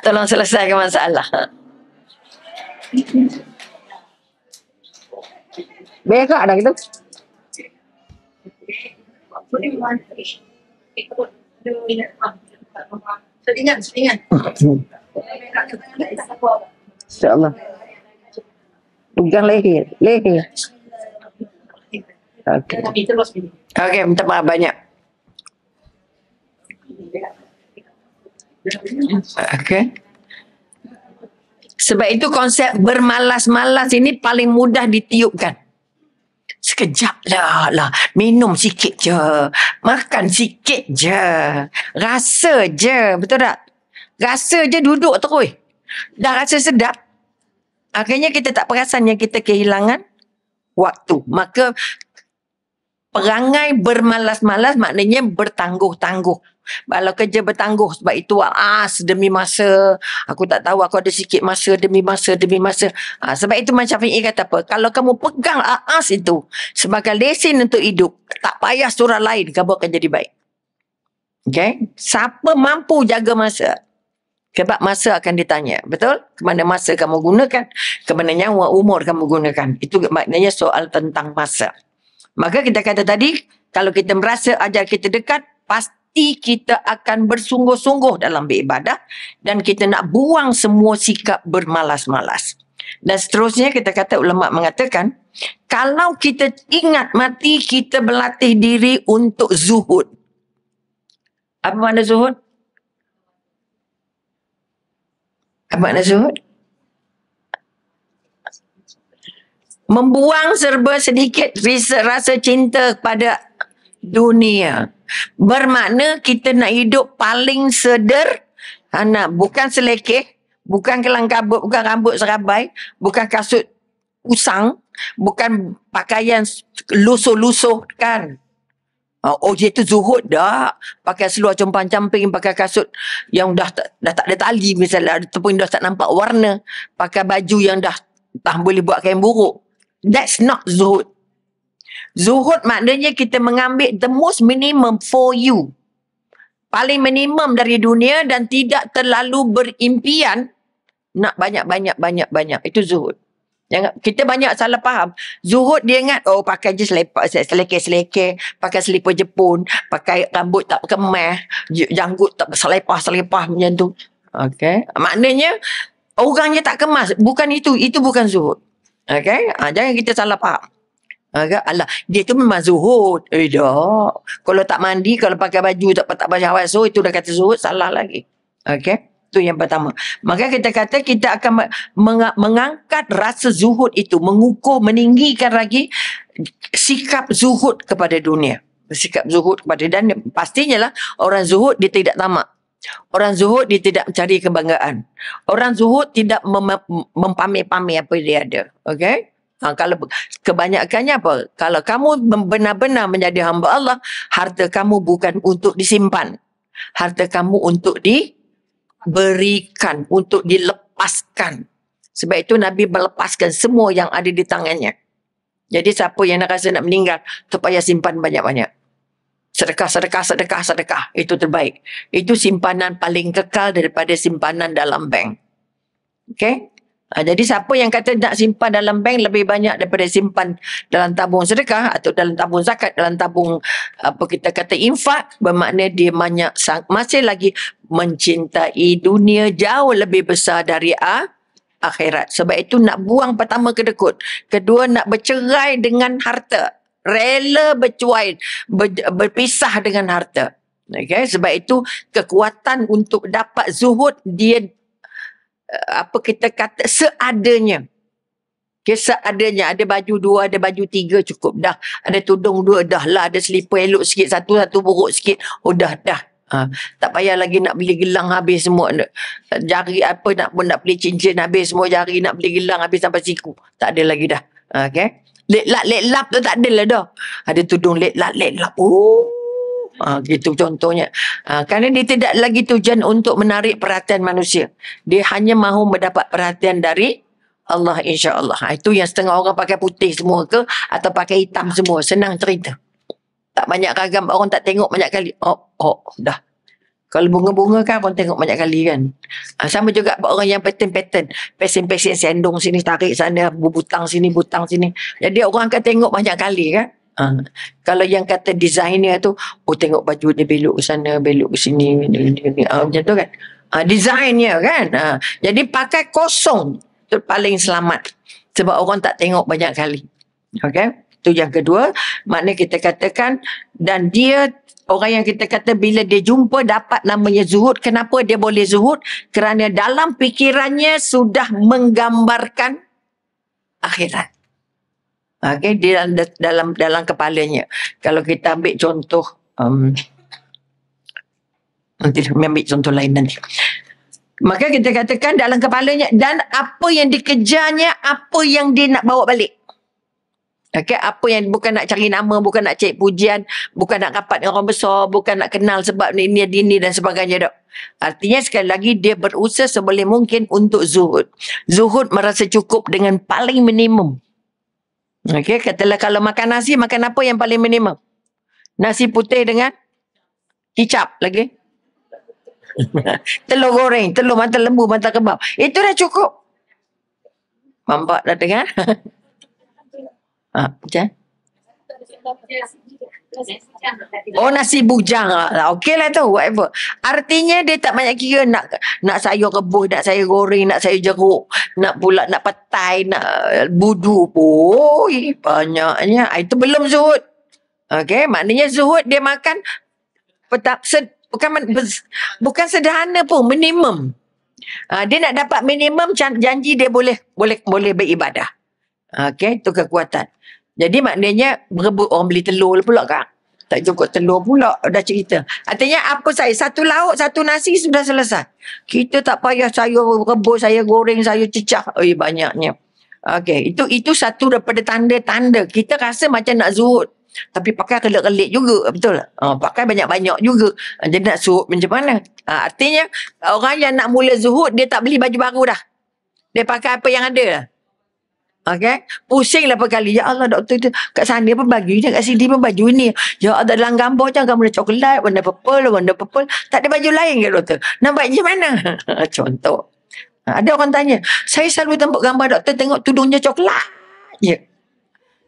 [SPEAKER 1] Tolong selesaikan masalah. Bekak dah gitu. Selingan. InsyaAllah. Pegang leher. Okay, minta maaf banyak. Okay. Sebab itu konsep bermalas-malas ini paling mudah ditiupkan. Sekejap lah. Minum sikit je. Makan sikit je. Rasa je. Betul tak? Rasa je duduk terus. Dah rasa sedap. Akhirnya kita tak perasan yang kita kehilangan waktu. Maka perangai bermalas-malas maknanya bertangguh-tangguh. Kalau kerja bertangguh, sebab itu demi masa. Aku tak tahu, aku ada sikit masa demi masa. Sebab itu Imam Syafi'i kata apa? Kalau kamu pegang itu sebagai lesen untuk hidup, tak payah surah lain, kamu akan jadi baik. Okay? Siapa mampu jaga masa? Sebab masa akan ditanya. Betul? Kemana masa kamu gunakan? Kemana nyawa umur kamu gunakan? Itu maknanya soal tentang masa. Maka kita kata tadi, kalau kita merasa ajal kita dekat, pasti kita akan bersungguh-sungguh dalam beribadah dan kita nak buang semua sikap bermalas-malas. Dan seterusnya kita kata, ulama mengatakan, kalau kita ingat mati, kita berlatih diri untuk zuhud. Apa makna zuhud? Apa makna zuhud? Membuang serba sedikit rasa cinta kepada dunia. Bermakna kita nak hidup paling sederhana. Bukan selekeh, bukan kelang kabut, bukan rambut serabai, bukan kasut usang, bukan pakaian lusuh-lusuh kan. Dia tu zuhud dah. Pakai seluar compang-camping, pakai kasut yang dah tak ada tali misalnya, ataupun dah tak nampak warna. Pakai baju yang dah boleh buat kain buruk. That's not zuhud. Zuhud maknanya kita mengambil the most minimum for you. Paling minimum dari dunia dan tidak terlalu berimpian nak banyak. Itu zuhud. Kita banyak salah faham. Zuhud dia ingat, pakai je selekeh, pakai selipar Jepun, pakai rambut tak kemah, janggut tak selepah macam tu. Okay. Maknanya, orangnya tak kemas. Bukan itu. Itu bukan zuhud. Okay. Jangan kita salah faham. Allah, dia tu memang zuhud. Tak. Kalau tak mandi, kalau pakai baju tak bersyahwat, so itu dah kata zuhud, salah lagi. Okay. Itu yang pertama. Maka kita kata kita akan mengangkat rasa zuhud itu, mengukuh, meninggikan lagi sikap zuhud kepada dunia. Sikap zuhud kepada, dan pastinya lah orang zuhud dia tidak tamak. Orang zuhud dia tidak mencari kebanggaan. Orang zuhud tidak mempamer-pamer apa dia ada. Okay? Kalau kebanyakannya apa? Kalau kamu benar-benar menjadi hamba Allah, harta kamu bukan untuk disimpan. Harta kamu untuk diberikan, untuk dilepaskan. Sebab itu Nabi melepaskan semua yang ada di tangannya. Jadi siapa yang nak rasa nak meninggal, tu payah simpan banyak-banyak. Sedekah, sedekah, sedekah, sedekah. Itu terbaik. Itu simpanan paling kekal daripada simpanan dalam bank. Okay? Jadi siapa yang kata nak simpan dalam bank lebih banyak daripada simpan dalam tabung sedekah atau dalam tabung zakat, dalam tabung apa kita kata infak, bermakna dia masih lagi mencintai dunia jauh lebih besar dari akhirat. Sebab itu nak buang pertama kedekut. Kedua nak bercerai dengan harta. Rela berpisah dengan harta. Okay? Sebab itu kekuatan untuk dapat zuhud dia apa kita kata seadanya. Okay, seadanya. Ada baju 2, ada baju 3 cukup dah. Ada tudung 2 dah lah. Ada selipar elok sikit, satu buruk sikit. Oh dah. Tak payah lagi nak beli gelang habis semua. Jari apa nak beli cincin habis semua jari, nak beli gelang habis sampai siku. Tak ada lagi dah. Okay. Lap tu tak ada lah dah. Ada tudung lap. Gitu contohnya. Kerana dia tidak lagi tujuan untuk menarik perhatian manusia. Dia hanya mahu mendapat perhatian dari Allah, insya-Allah. Itu yang setengah orang pakai putih semua ke atau pakai hitam semua. Senang cerita. Tak banyak ragam, orang tak tengok banyak kali. Dah. Kalau bunga-bunga kan orang tengok banyak kali kan. Sama juga orang yang pattern-pattern. Pesen-pesen sendong sini, tarik sana, butang sini. Jadi orang akan tengok banyak kali kan. Kalau yang kata designer tu, tengok baju dia belok ke sana, belok ke sini. Macam tu kan. Desainnya kan. Jadi pakai kosong. Itu paling selamat. Sebab orang tak tengok banyak kali. Okay. Itu yang kedua. Maknanya kita katakan, dan dia orang yang kita kata bila dia jumpa dapat namanya zuhud. Kenapa dia boleh zuhud? Kerana dalam fikirannya sudah menggambarkan akhirat. Okay, dalam kepalanya. Kalau kita ambil contoh, nanti ambil contoh lain nanti. Maka kita katakan dalam kepalanya, dan apa yang dikejarnya, apa yang dia nak bawa balik. Okay, apa yang bukan nak cari nama, bukan nak cari pujian, bukan nak rapat dengan orang besar, bukan nak kenal sebab ini dan sebagainya dok. Artinya sekali lagi dia berusaha seboleh mungkin untuk zuhud. Zuhud merasa cukup dengan paling minimum. Okay, katalah kalau makan nasi, makan apa yang paling minimum? Nasi putih dengan kicap lagi. Telur goreng, telur mata lembu, mata kebab. Itu dah cukup. Nampak dah dengar? Macam? Nasi bujang lah. Okey lah tu, whatever. Artinya dia tak banyak kira nak sayur rebus, nak sayur goreng, nak sayur jeruk, nak pula nak petai, nak budu. Banyaknya. Itu belum zuhud. Okey, maknanya zuhud dia makan bukan sederhana pun, minimum. Dia nak dapat minimum, janji dia boleh beribadah. Okey, itu kekuatan. Jadi maknanya berebut orang beli telur pula kan. Tak cukup telur pula dah cerita. Artinya apa satu lauk, satu nasi sudah selesai. Kita tak payah sayur rebus, sayur goreng, sayur cecah. Banyaknya. Okey, itu satu daripada tanda-tanda kita rasa macam nak zuhud. Tapi pakai kelik-kelik juga, betul? Pakai banyak-banyak juga. Jadi nak zuhud macam mana? Artinya orang yang nak mula zuhud, dia tak beli baju baru dah. Dia pakai apa yang ada lah. Okay, pusinglah perkali. Ya Allah, doktor tu kat sana pun baju ni, kat sini pun baju ni. Ya Allah, dalam gambar macam gambar coklat, warna purple. Tak ada baju lain ke doktor? Nampak macam mana? Contoh. Ada orang tanya, saya selalu tembak gambar doktor tengok tudungnya coklat. Ya.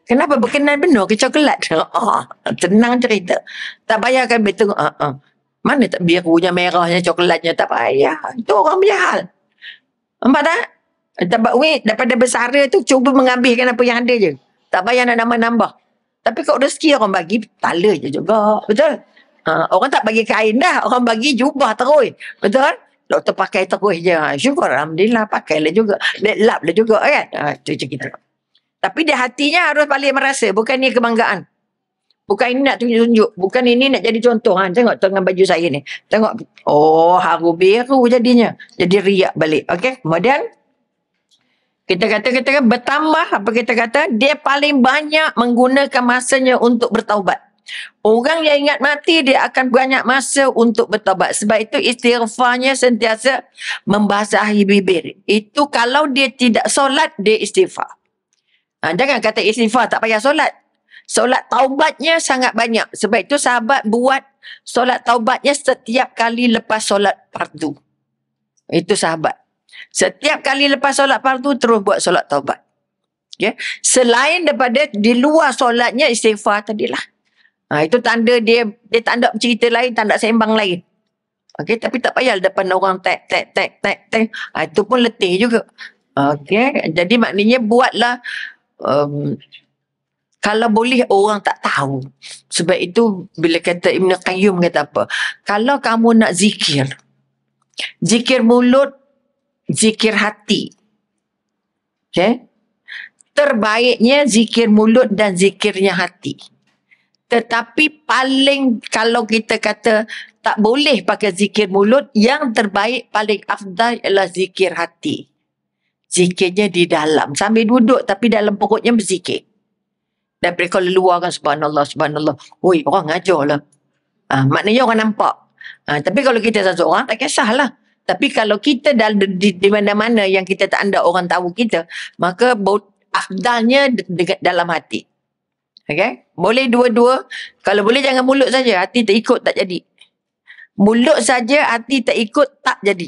[SPEAKER 1] Kenapa berkenan benar ke coklat? Tenang cerita. Tak payah kan betul. Mana tak birunya, merahnya, coklatnya, tak payah. Itu orang punya hal. Nampak tak? Daripada bersara tu cuba mengambilkan apa yang ada je. Tak payah nak nambah-nambah. Tapi kalau rezeki orang bagi, tala je juga. Betul? Orang tak bagi kain dah. Orang bagi jubah terus. Betul? Doktor pakai terus je. Syukur, alhamdulillah, pakailah juga. Lap lah juga kan. Itu je kita. Tapi dia hatinya harus balik merasa. Bukan ni kebanggaan. Bukan ini nak tunjuk-tunjuk. Bukan ini nak jadi contoh. Tengok dengan baju saya ni. Tengok. Haru biru jadinya. Jadi riak balik. Okey. Kemudian kita kata bertambah, apa kita kata, dia paling banyak menggunakan masanya untuk bertaubat. Orang yang ingat mati, dia akan banyak masa untuk bertaubat. Sebab itu istighfarnya sentiasa membasahi bibir. Itu kalau dia tidak solat, dia istighfar. Jangan kata istighfar tak payah solat. Solat taubatnya sangat banyak. Sebab itu sahabat buat solat taubatnya setiap kali lepas solat fardu. Itu sahabat. Setiap kali lepas solat fardu terus buat solat taubat. Okay. Selain daripada di luar solatnya istighfar tadilah. Itu tanda dia tak ada cerita lain, tak ada sembang lain. Okey, tapi tak payah depan orang tek. Itu pun letih juga. Okey, jadi maknanya buatlah kalau boleh orang tak tahu. Sebab itu bila kata Ibn Qayyum kata apa? Kalau kamu nak zikir, zikir mulut, zikir hati. Okey? Terbaiknya zikir mulut dan zikirnya hati. Tetapi paling kalau kita kata tak boleh pakai zikir mulut, yang terbaik paling afdal ialah zikir hati. Zikirnya di dalam. Sambil duduk tapi dalam perutnya berzikir. Daripada kalau luar kan subhanallah, subhanallah. Oi, orang ajar lah. Maknanya orang nampak. Tapi kalau kita seorang tak kisahlah. Tapi kalau kita di mana-mana yang kita tak ada orang tahu kita, maka afdalnya dalam hati. Okay? Boleh dua-dua. Kalau boleh jangan mulut saja. Hati tak ikut tak jadi. Mulut saja, hati tak ikut tak jadi.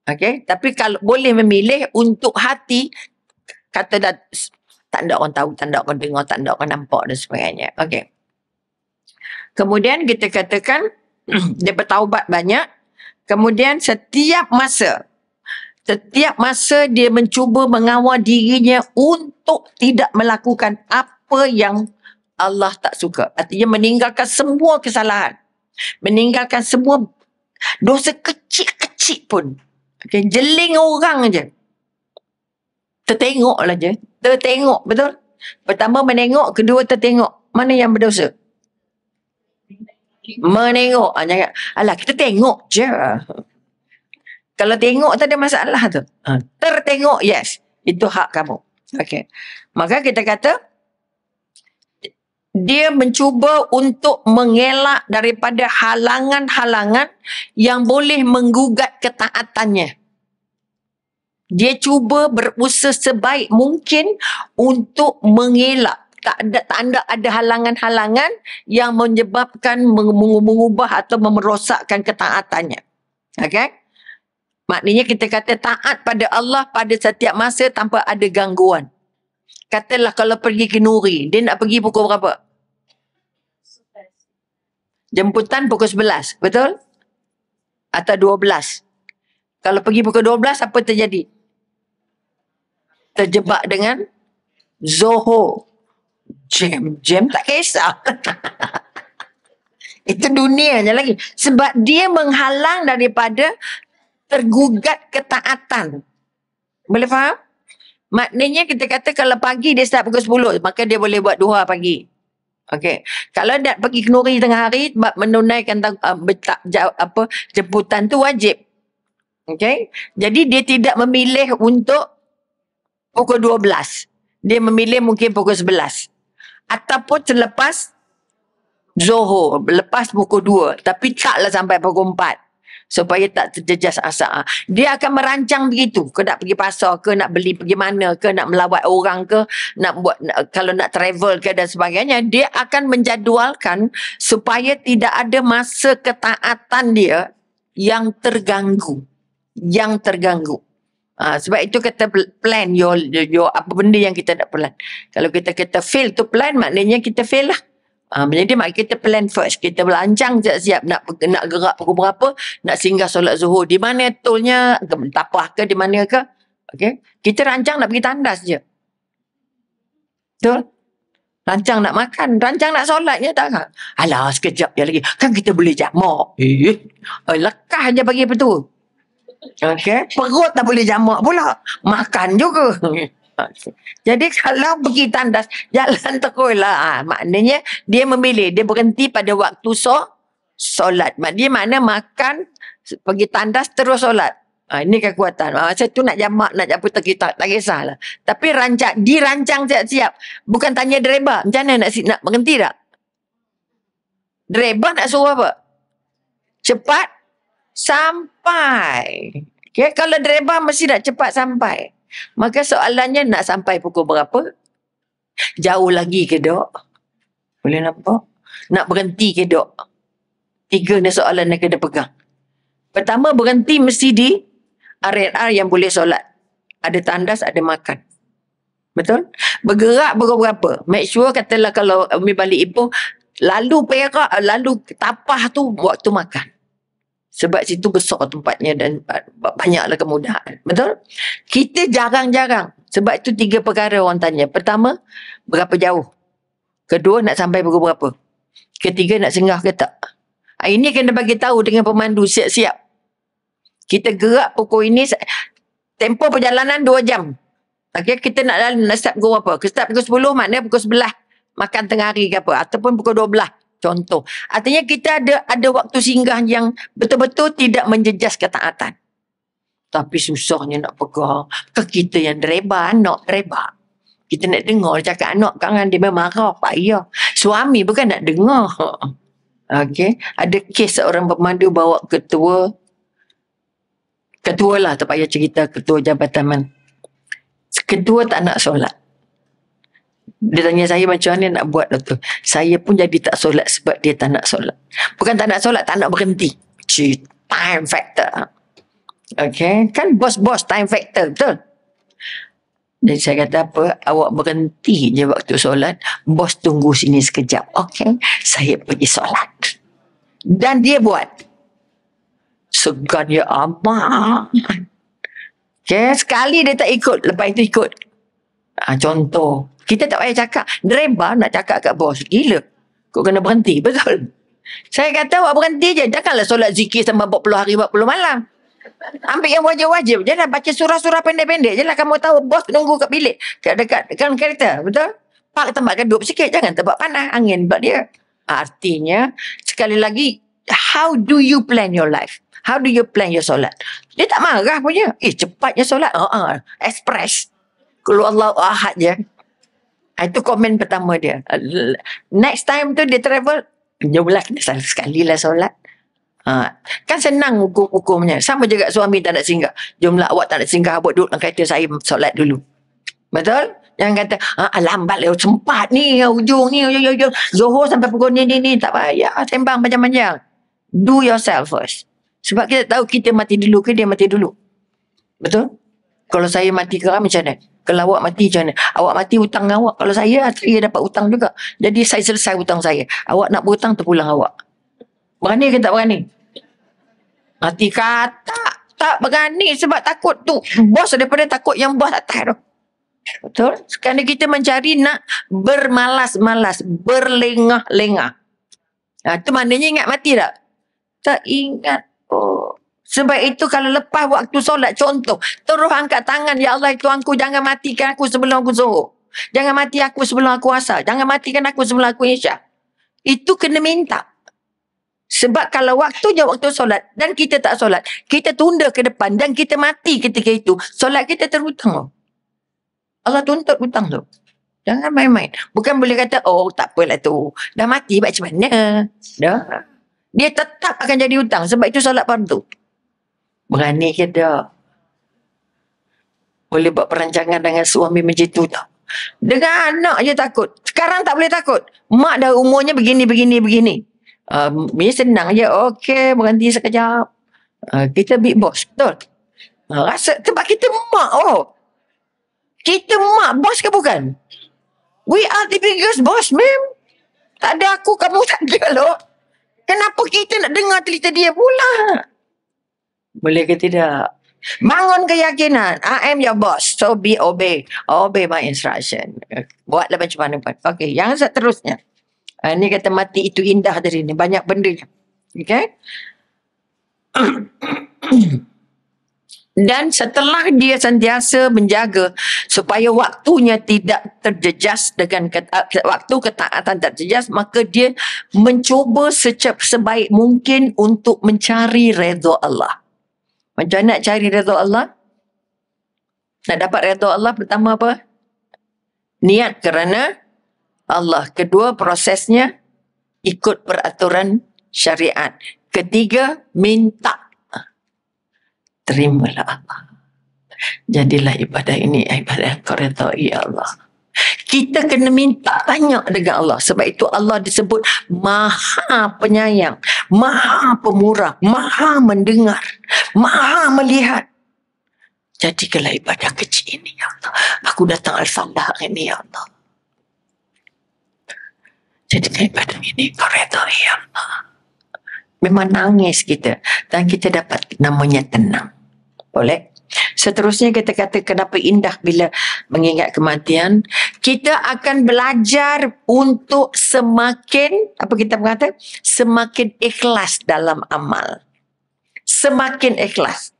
[SPEAKER 1] Okay? Tapi kalau boleh memilih untuk hati, kata tak ada orang tahu, tak ada orang dengar, tak ada orang nampak dan sebagainya. Okay. Kemudian kita katakan dia bertaubat banyak. Kemudian setiap masa dia mencuba mengawal dirinya untuk tidak melakukan apa yang Allah tak suka. Artinya meninggalkan semua kesalahan. Meninggalkan semua dosa kecil-kecil pun. Okay, jeling orang je. Tertengok lah je. Tertengok, betul? Pertama menengok, kedua tertengok. Mana yang berdosa? Menengok. Jangan, alah kita tengok je. Kalau tengok tak ada masalah tu. Tertengok, yes. Itu hak kamu. Okay. Maka kita kata, dia mencuba untuk mengelak daripada halangan-halangan yang boleh menggugat ketaatannya. Dia cuba berusaha sebaik mungkin untuk mengelak. Tak ada halangan-halangan yang menyebabkan mengubah atau merosakkan ketaatannya. Okay? Maknanya kita kata taat pada Allah pada setiap masa tanpa ada gangguan. Katalah kalau pergi ke Nuri, dia nak pergi pukul berapa? Jemputan pukul 11, betul? Atau 12. Kalau pergi pukul 12, apa terjadi? Terjebak dengan Zohor. Jam tak kisah. Itu dunianya lagi. Sebab dia menghalang daripada tergugat ketaatan. Boleh faham? Maknanya kita kata kalau pagi dia start pukul 10, maka dia boleh buat duha pagi. Okey. Kalau nak pergi ke Nuri tengah hari, menunaikan jemputan tu wajib. Okey. Jadi dia tidak memilih untuk pukul 12. Dia memilih mungkin pukul 11. Ataupun selepas Zohor, lepas pukul 2. Tapi taklah sampai pukul 4. Supaya tak terjejas asar. Dia akan merancang begitu. Ke nak pergi pasar ke, nak beli pergi mana ke, nak melawat orang ke, kalau nak travel ke dan sebagainya. Dia akan menjadualkan supaya tidak ada masa ketaatan dia yang terganggu. Sebab itu kata plan your apa benda yang kita nak plan. Kalau kita kata fail to plan, maknanya kita fail lah. Jadi mak kita plan first. Kita belancang siap-siap nak gerak pukul berapa, nak singgah solat zuhur. Di mana tolnya, tapah ke, di mana ke. Okay. Kita rancang nak pergi tandas je. Betul? Rancang nak makan, rancang nak solatnya tak kan? Alah, sekejap je lagi. Kan kita boleh jamak. Lekah je pagi apa tu. Okay. Perut tak boleh jamak pula. Makan juga. Jadi kalau pergi tandas, jalan teruslah. Maknanya dia memilih, dia berhenti pada waktu solat. Dia mana makan, pergi tandas terus solat. Ini kekuatan. Saya tu nak jamak, nak apa tak kisahlah. Tapi dirancang siap-siap. Bukan tanya driver, macam mana nak berhenti tak? Driver nak suruh apa? Cepat sampai. Okay? Kalau driver mesti nak cepat sampai. Maka soalannya nak sampai pukul berapa? Jauh lagi ke dok? Boleh nampak? Nak berhenti ke dok? 3 ni soalan yang kena pegang. Pertama, berhenti mesti di R&R yang boleh solat. Ada tandas, ada makan. Betul? Bergerak berapa? Make sure katalah kalau Umi balik Ipoh, lalu Perak, lalu Tapah tu waktu makan. Sebab situ besar tempatnya dan banyaklah kemudahan. Betul? Kita jarang-jarang. Sebab itu 3 perkara orang tanya. Pertama, berapa jauh? Kedua, nak sampai pukul berapa? Ketiga, nak singgah ke tak? Ini kena bagi tahu dengan pemandu, siap-siap. Kita gerak pukul ini, tempoh perjalanan 2 jam. Okay, kita nak start pukul berapa? Kita start pukul 10, maknanya pukul 11 makan tengah hari ke apa. Ataupun pukul 12, contoh. Artinya kita ada waktu singgah yang betul-betul tidak menjejas ketaatan. Tapi susahnya nak pegang. Kan kita yang driver, anak driver. Kita nak dengar cakap anak kan dia memang marah, payah. Suami bukan nak dengar. Okey, ada kes seorang pemandu bawa ketua lah, tak payah cerita, ketua jabatan mana. Ketua tak nak solat. Dia tanya saya macam mana nak buat doktor. Saya pun jadi tak solat sebab dia tak nak solat. Bukan tak nak solat, tak nak berhenti. Time factor. Okay, kan bos-bos time factor, betul? Jadi saya kata apa, awak berhenti je waktu solat, bos tunggu sini sekejap. Okay, saya pergi solat. Dan dia buat. Segan ya amat. Okay, sekali dia tak ikut, lepas itu ikut. Contoh, kita tak payah cakap. Driver nak cakap kat bos, gila. Kau kena berhenti, betul? Saya kata awak berhenti je, janganlah solat zikir sampai 40 hari, 40 malam. Ambil yang wajib-wajib. Jangan baca surah-surah pendek-pendek je lah. Kamu tahu bos nunggu kat bilik. Dekat kereta. Betul? Park tempat keduk sikit. Jangan tempat panas. Angin buat dia. Artinya, sekali lagi, how do you plan your life? How do you plan your solat? Dia tak marah punya. Cepatnya solat. Express. Kalau Allah ahad je. Itu komen pertama dia. Next time tu dia travel. Jomlah kita sekali lah solat. Kan senang hukum-hukumnya. Sama juga suami tak nak singgah. Jomlah awak tak nak singgah, awak duduk dalam kereta, saya solat dulu. Betul? Jangan kata lambat lah, sempat ni ujung ni Zohor sampai pukul ni tak payah sembang panjang-panjang. Do yourself first. Sebab kita tahu kita mati dulu ke dia mati dulu. Betul? Kalau saya mati ke macam mana? Kalau awak mati macam mana? Awak mati hutang awak. Kalau saya dapat hutang juga. Jadi saya selesai hutang saya. Awak nak berhutang terpulang awak. Berani ke tak berani? Mati kata tak berani sebab takut tu bos daripada takut yang bos atas tu. Betul? Sekarang kita mencari nak bermalas-malas, berlengah-lengah. Itu maknanya ingat mati tak? Tak ingat. Sebab itu kalau lepas waktu solat, contoh, terus angkat tangan, ya Allah Tuhanku, jangan matikan aku sebelum aku zuhur. Jangan mati aku sebelum aku asar. Jangan matikan aku sebelum aku isyak. Itu kena minta. Sebab kalau waktunya waktu solat dan kita tak solat, kita tunda ke depan dan kita mati ketika itu, solat kita terhutang. Allah tuntut hutang tu. Jangan main-main. Bukan boleh kata, tak apalah tu. Dah mati macam mana? Dah. Dia tetap akan jadi hutang sebab itu solat fardu. Berani ke tak? Boleh buat perancangan dengan suami macam tu tak? Dengan anak je takut. Sekarang tak boleh takut. Mak dah umurnya begini. Ni senang je. Okey, berhenti sekejap. Kita big boss, betul? Rasa sebab kita mak. Kita mak, bos ke bukan? We are the biggest boss, ma'am. Tak ada aku, kamu tak ada loh. Kenapa kita nak dengar cerita dia pula? Boleh ke tidak? Bangun keyakinan. I am your boss. So obey my instruction. Buatlah macam mana pun. Okey, yang seterusnya. Ini kata mati itu indah dari ni. Banyak benda. Okay? Dan setelah dia sentiasa menjaga supaya waktunya tidak terjejas dengan waktu ketaatan terjejas, maka dia mencuba sebaik mungkin untuk mencari redha Allah. Macam mana nak cari redha Allah? Nak dapat redha Allah, pertama apa? Niat kerana Allah. Kedua, prosesnya ikut peraturan syariat. Ketiga, minta. Terimalah Allah. Jadilah ibadah ini ibadah yang kau redha, ya Allah. Kita kena minta banyak dengan Allah. Sebab itu Allah disebut Maha Penyayang, Maha Pemurah, Maha Mendengar, Maha Melihat. Jadikanlah ibadah kecil ini, ya Allah. Aku datang Al-Fatihah hari ini, ya Allah. Jadikan ibadah ini kau redai, ya Allah. Memang nangis kita. Dan kita dapat namanya tenang. Boleh? Seterusnya kita kata kenapa indah bila mengingat kematian. Kita akan belajar untuk semakin, apa kita berkata? Semakin ikhlas dalam amal. Semakin ikhlas.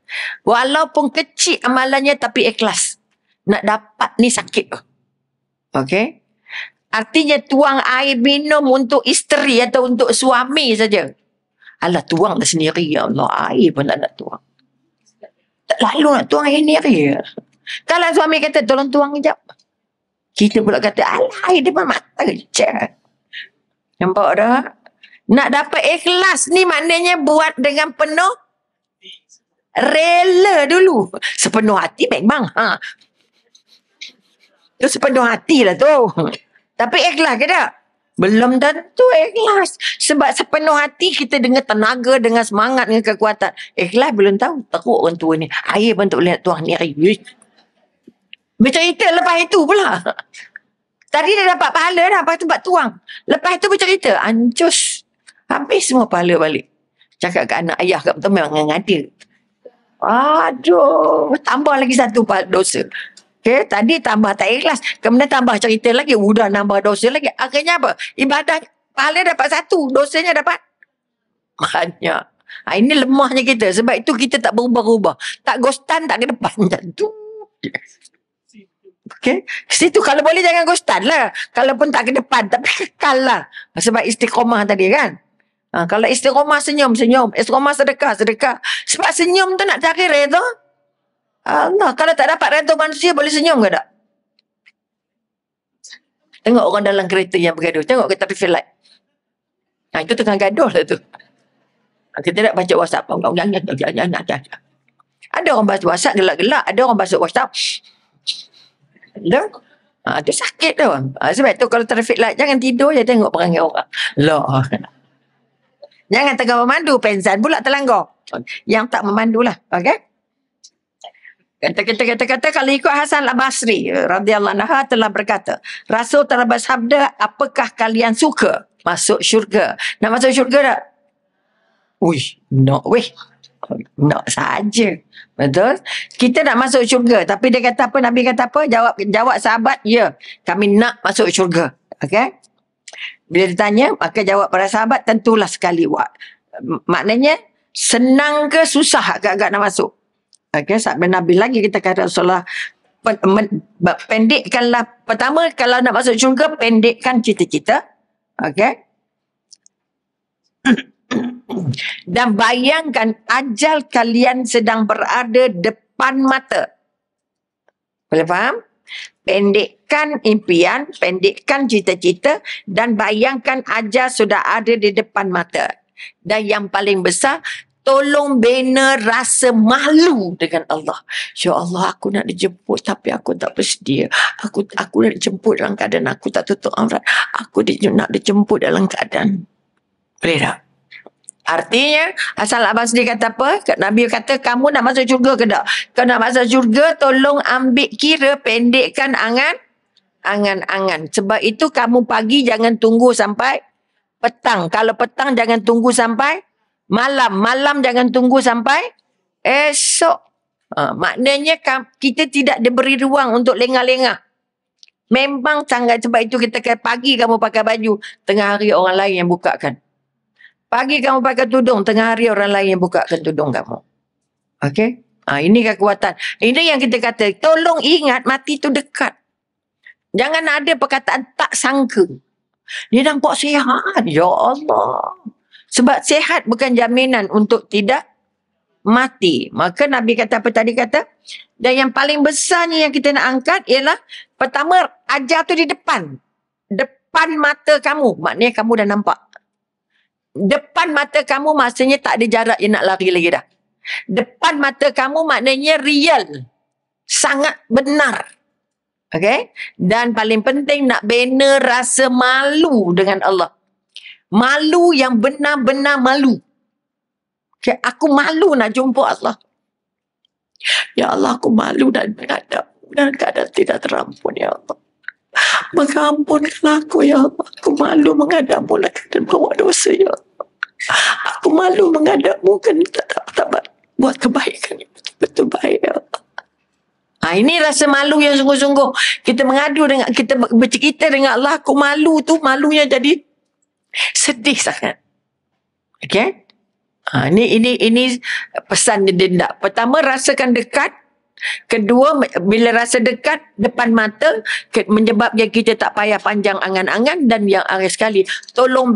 [SPEAKER 1] Walaupun kecil amalannya tapi ikhlas. Nak dapat ni sakit. Okey? Artinya tuang air minum untuk isteri atau untuk suami saja. Alah, tuang dah sendiri, ya Allah. Air pun tak nak tuang. Tak lalu nak tuang air sendiri. Kalau suami kata tolong tuang sekejap, kita pula kata alah, air depan mata je. Nampak dah? Nak dapat ikhlas ni maknanya buat dengan penuh rela dulu. Sepenuh hati memang. Tu sepenuh hati lah tu. Tapi ikhlas ke tak? Belum tentu ikhlas. Sebab sepenuh hati kita dengan tenaga, dengan semangat, dengan kekuatan. Ikhlas belum tahu. Teruk orang tua ni. Air pun tak boleh nak tuang ni air. Bercerita lepas itu pula. Tadi dah dapat pahala dah. Lepas tu buat tuang. Lepas tu bercerita. Ancus. Habis semua pahala balik. Cakap ke anak ayah kat betul memang ngada. Aduh. Tambah lagi satu dosa. Okay, tadi tambah tak ikhlas. Kemudian tambah cerita lagi. Udah nambah dosa lagi. Akhirnya apa? Ibadah pahala dapat satu. Dosanya dapat banyak. Ini lemahnya kita. Sebab itu kita tak berubah-ubah. Tak ghostan, tak ke depan. Macam tu. Okay. Situ kalau boleh jangan ghostan lah. Kalaupun tak ke depan. Tapi kekal lah. Sebab istiqomah tadi kan. Kalau istiqomah senyum. Istiqomah sedekah. Sebab senyum tu nak cari redha Allah. Kalau tak dapat redha manusia, boleh senyum ke tak? Tengok orang dalam kereta yang bergaduh. Tengok kita traffic light. Itu tengah gaduh lah tu. Kita nak baca WhatsApp. Ada orang baca WhatsApp gelak-gelak. Ada orang baca WhatsApp. Itu sakit tu. Sebab tu kalau traffic light, jangan tidur je tengok perangai orang. Lah. Jangan tengah memandu. Pensan pula terlanggar. Yang tak memandu lah. Okay? Kata kalau ikut Hasan al-Basri radhiyallahu anha telah berkata, Rasul telah bersabda, apakah kalian suka masuk syurga? Nak masuk syurga tak? Nak nak saja. Betul? Kita nak masuk syurga, tapi dia kata apa? Nabi kata apa? Jawab sahabat, ya, kami nak masuk syurga. Okey? Bila ditanya, maka jawab para sahabat, tentulah sekali. Maknanya senang ke susah agak-agak nak masuk? Okay, sabda Nabi lagi kita kata Rasulullah pendekkanlah. Pertama, kalau nak masuk syurga, pendekkan cita-cita. Okay. Dan bayangkan ajal kalian sedang berada depan mata. Boleh faham? Pendekkan impian, pendekkan cita-cita, dan bayangkan ajal sudah ada di depan mata. Dan yang paling besar, tolong bina rasa malu dengan Allah. Ya Allah, aku nak dijemput tapi aku tak bersedia. Aku nak dijemput dalam keadaan aku tak tutup aurat. Aku nak dijemput dalam keadaan. Boleh tak? Artinya, Hasan al-Basri kata apa? Nabi kata, kamu nak masuk syurga ke tak? Kalau nak masuk syurga, tolong ambil kira, pendekkan angan-angan. Sebab itu kamu pagi jangan tunggu sampai petang. Kalau petang jangan tunggu sampai malam jangan tunggu sampai esok. Maknanya kita tidak diberi ruang untuk lengah-lengah. Memang sangat. Sebab itu kita kata pagi kamu pakai baju, tengah hari orang lain yang bukakan. Pagi kamu pakai tudung, tengah hari orang lain yang bukakan tudung kamu. Okey? Ini kekuatan. Ini yang kita kata, tolong ingat mati itu dekat. Jangan ada perkataan tak sangka. Dia nampak sihat. Ya Allah. Sebab sihat bukan jaminan untuk tidak mati. Maka Nabi kata apa tadi kata? Dan yang paling besarnya yang kita nak angkat ialah, pertama, ajal tu di depan. Depan mata kamu. Maknanya kamu dah nampak. Depan mata kamu maksudnya tak ada jarak yang nak lari lagi dah. Depan mata kamu maknanya real. Sangat benar. Okay? Dan paling penting nak bina rasa malu dengan Allah. Malu yang benar-benar malu. Okay? Aku malu nak jumpa Allah. Ya Allah, aku malu dan menghadap dan keadaan tidak terampun, ya Allah. Maka ampunkanlah aku, ya Allah. Aku malu menghadapmu dan bawa dosa, ya Allah. Aku malu menghadapmu kan tak buat kebaikan yang betul-betul baik, ya Allah. Ini rasa malu yang sungguh-sungguh. Kita mengadu dengan, kita bercerita dengan Allah, aku malu tu, malunya jadi sedih sangat. Okay? Ini pesan dia nak. Pertama, rasakan dekat. Kedua, bila rasa dekat depan mata, menyebabkan kita tak payah panjang angan-angan. Dan yang akhir sekali, tolong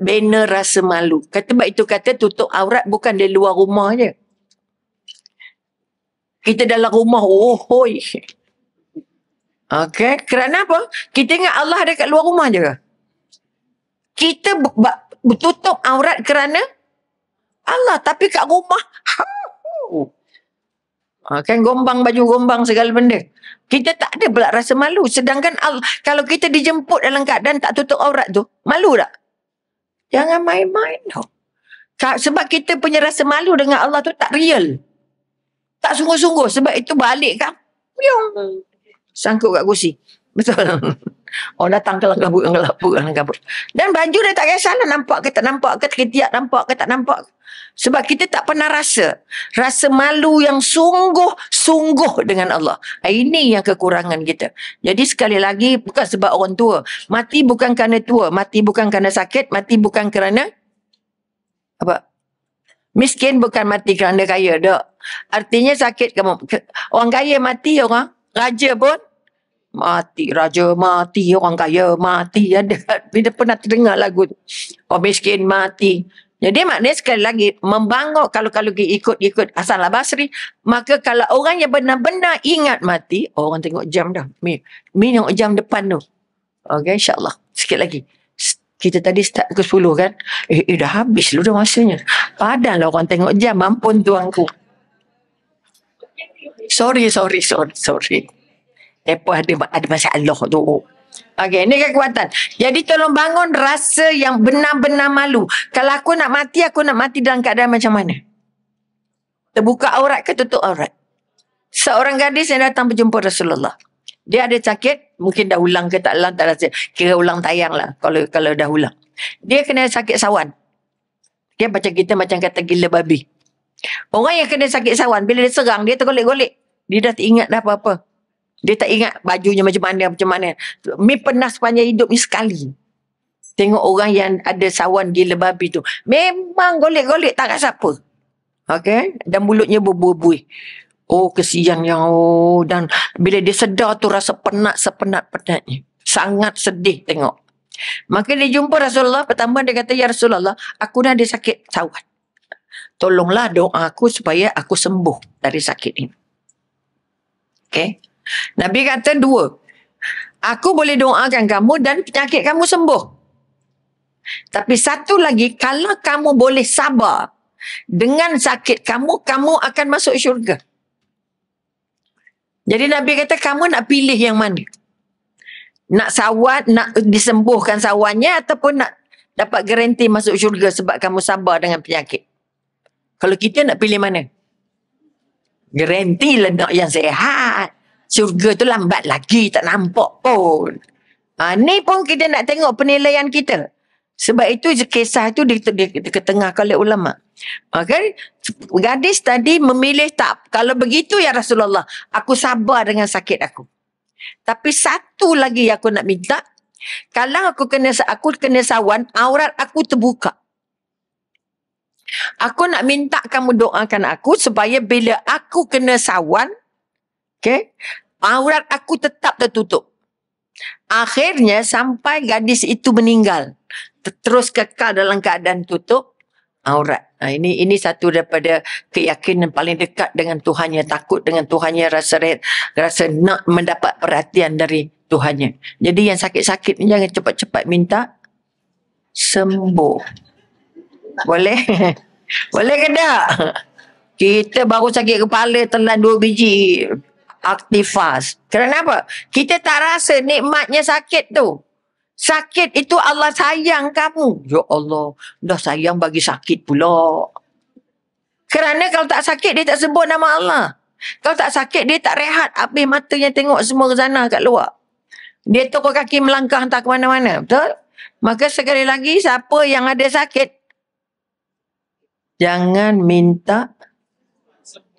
[SPEAKER 1] bina rasa malu. Sebab itu kata tutup aurat bukan di luar rumah je. Kita dalam rumah, hoi. Okay, kerana apa? Kita ingat Allah ada kat luar rumah je ke? Kita tutup aurat kerana Allah, tapi kat rumah, kan gombang baju gombang segala benda. Kita tak ada pula rasa malu. Sedangkan Allah, kalau kita dijemput dalam keadaan tak tutup aurat tu, malu tak? Jangan main-main tau. Sebab kita punya rasa malu dengan Allah tu tak real. Tak sungguh-sungguh. Sebab itu balik kan, sangkut kat kursi. Betul. Orang datang kelang kabut. Dan baju dia tak kisahlah nampak ke tak nampak ke, ketiak nampak ke tak nampak. Sebab kita tak pernah rasa malu yang sungguh-sungguh dengan Allah. Ini yang kekurangan kita. Jadi sekali lagi, bukan sebab orang tua. Mati bukan kerana tua, mati bukan kerana sakit, mati bukan kerana apa? Miskin bukan mati kerana kaya. Tak. Artinya sakit kamu. Orang kaya mati, orang raja pun mati. Raja mati, orang kaya mati. Ada, bila pernah terdengar lagu tu. Orang miskin mati. Jadi maknanya sekali lagi, membangun, kalau ikut Hasan al-Basri, maka kalau orang yang benar-benar ingat mati, orang tengok jam dah. Mi tengok jam depan tu. Okay, insyaAllah. Sikit lagi. Kita tadi start ke 10 kan? Dah habis lu dah masanya. Padahal orang tengok jam, ampun tuanku. Sorry. Mereka ada masalah tu. Okey, ini kekuatan. Jadi tolong bangun rasa yang benar-benar malu. Kalau aku nak mati dalam keadaan macam mana? Terbuka aurat ke tutup aurat? Seorang gadis yang datang berjumpa Rasulullah. Dia ada sakit, mungkin dah ulang ke tak ulang, tak rasa. Kira ulang tayang lah kalau dah ulang. Dia kena sakit sawan. Dia macam kita macam kata gila babi. Orang yang kena sakit sawan, bila dia serang, dia tergolek-golek. Dia dah tak ingat dah apa-apa. Dia tak ingat bajunya macam mana. Mi pernah sepanjang hidup ni sekali. Tengok orang yang ada sawan gila babi tu. Memang golek-golek tak kat siapa. Okay? Dan mulutnya berbuih-buih. Oh, kesian yang dan bila dia sedar tu rasa sepenat-penatnya. Sangat sedih tengok. Maka dia jumpa Rasulullah. Pertama dia kata, ya Rasulullah, aku dah ada sakit sawan. Tolonglah doa aku supaya aku sembuh dari sakit ini. Okay? Nabi kata dua. Aku boleh doakan kamu dan penyakit kamu sembuh. Tapi satu lagi, kalau kamu boleh sabar dengan sakit kamu akan masuk syurga. Jadi Nabi kata, kamu nak pilih yang mana? Nak sawan, nak disembuhkan sawannya ataupun nak dapat garanti masuk syurga sebab kamu sabar dengan penyakit? Kalau kita nak pilih mana? Garanti lah nak yang sehat. Syurga tu lambat lagi, tak nampak pun. Ni pun kita nak tengok penilaian kita. Sebab itu kisah itu diketengahkan oleh ulama. Okay? Gadis tadi memilih tak. Kalau begitu ya Rasulullah, aku sabar dengan sakit aku. Tapi satu lagi aku nak minta. Kalau aku kena sawan, aurat aku terbuka. Aku nak minta kamu doakan aku supaya bila aku kena sawan, okay, aurat aku tetap tertutup. Akhirnya sampai gadis itu meninggal. Terus kekal dalam keadaan tutup aurat. Ini satu daripada keyakinan paling dekat dengan Tuhannya. Takut dengan Tuhannya, rasa nak mendapat perhatian dari Tuhannya. Jadi yang sakit-sakit ni jangan cepat-cepat minta sembuh. Boleh? Boleh ke tak? Kita baru sakit kepala telan 2 biji. aktifas. Kenapa? Kita tak rasa nikmatnya sakit tu. Sakit itu Allah sayang kamu. Ya Allah, dah sayang bagi sakit pula. Kerana kalau tak sakit, dia tak sebut nama Allah. Kalau tak sakit, dia tak rehat. Habis matanya tengok semua ke sana kat luar. Dia tokok kaki melangkah entah ke mana-mana. Betul? Maka sekali lagi, siapa yang ada sakit, jangan minta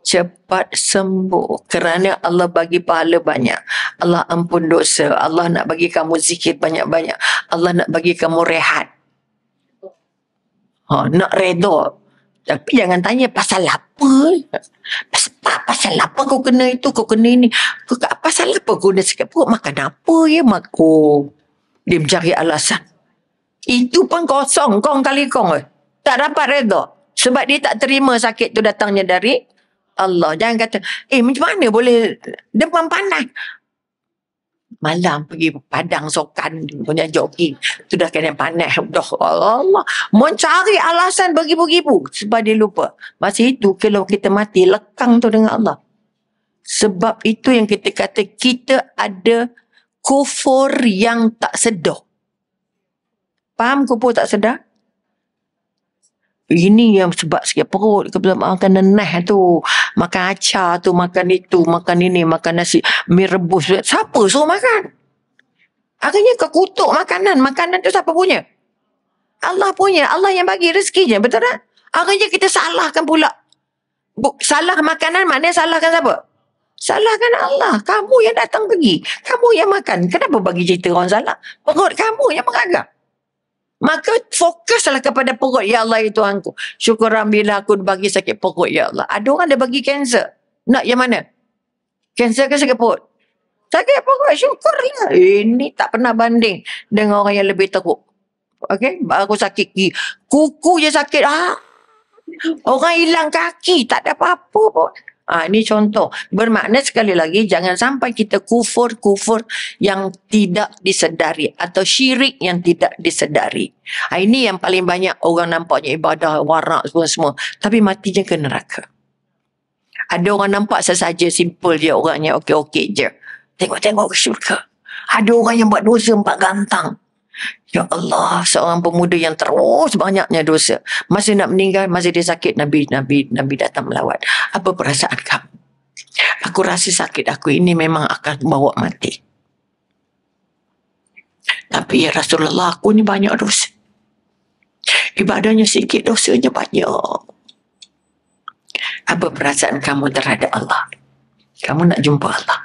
[SPEAKER 1] cepat sembuh. Kerana Allah bagi pahala banyak. Allah ampun dosa. Allah nak bagi kamu zikir banyak-banyak. Allah nak bagi kamu rehat. Nak redha. Tapi jangan tanya pasal apa. Pasal apa kau kena itu, kau kena ini. Pasal apa kau dah sakit perut, makan apa ya mak? Dia mencari alasan. Itu pun kosong, kong kali kong. Tak dapat redha. Sebab dia tak terima sakit tu datangnya dari Allah. Jangan kata, macam mana boleh demam panas? Malam pergi padang sokan punya jogging. Tu dah kena panas. Dah Allah. Mencari alasan beribu-ribu. Sebab dia lupa. Masa itu kalau kita mati, lekang tu dengan Allah. Sebab itu yang kita kata kita ada kufur yang tak sedar. Faham kufur tak sedar? Ini yang sebab sikit perut, makan nenah tu, makan acar tu, makan itu, makan ini, makan nasi, mie rebus. Siapa suruh makan? Akhirnya kau kutuk makanan. Makanan tu siapa punya? Allah punya. Allah yang bagi rezekinya. Betul tak? Akhirnya kita salahkan pula. Salah makanan maknanya salahkan siapa? Salahkan Allah. Kamu yang datang pergi. Kamu yang makan. Kenapa bagi cerita orang salah? Perut kamu yang mengagar. Maka fokuslah kepada perut. Ya Allah, ya Tuhanku. Syukuran bila aku bagi sakit perut, ya Allah. Ada orang dah bagi kanser. Nak yang mana? Kanser ke sakit perut? Sakit perut, syukurlah. Ini tak pernah banding dengan orang yang lebih teruk. Okey? Baru sakit gigi. Kuku je sakit. Orang hilang kaki. Tak ada apa-apa pun. Ini contoh. Bermakna sekali lagi, jangan sampai kita kufur-kufur yang tidak disedari. Atau syirik yang tidak disedari. Ini yang paling banyak orang nampaknya ibadah, warak semua. Tapi matinya ke neraka. Ada orang nampak sesaja, simple je orangnya, okey-okey je. Tengok-tengok ke syurga. Ada orang yang buat dosa 4 gantang. Ya Allah, seorang pemuda yang terus banyaknya dosa. Masa nak meninggal, masa dia sakit, Nabi datang melawat. Apa perasaan kamu? Aku rasa sakit aku ini memang akan bawa mati. Tapi ya Rasulullah, aku ni banyak dosa. Ibadahnya sikit, dosanya banyak. Apa perasaan kamu terhadap Allah? Kamu nak jumpa Allah?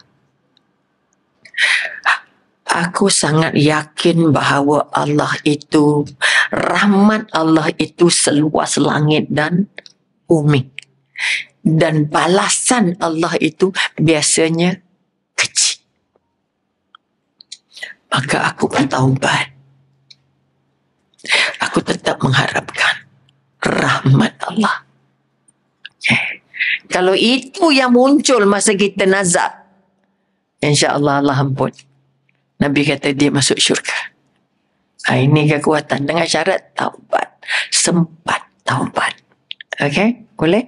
[SPEAKER 1] Aku sangat yakin bahawa Allah itu, rahmat Allah itu seluas langit dan bumi. Dan balasan Allah itu biasanya kecil. Maka aku bertaubat. Aku tetap mengharapkan rahmat Allah. Kalau itu yang muncul masa kita nazar, insya-Allah Allah ampun. Nabi kata dia masuk syurga. Ini kekuatan dengan syarat taubat. Sempat taubat. Okey? Boleh?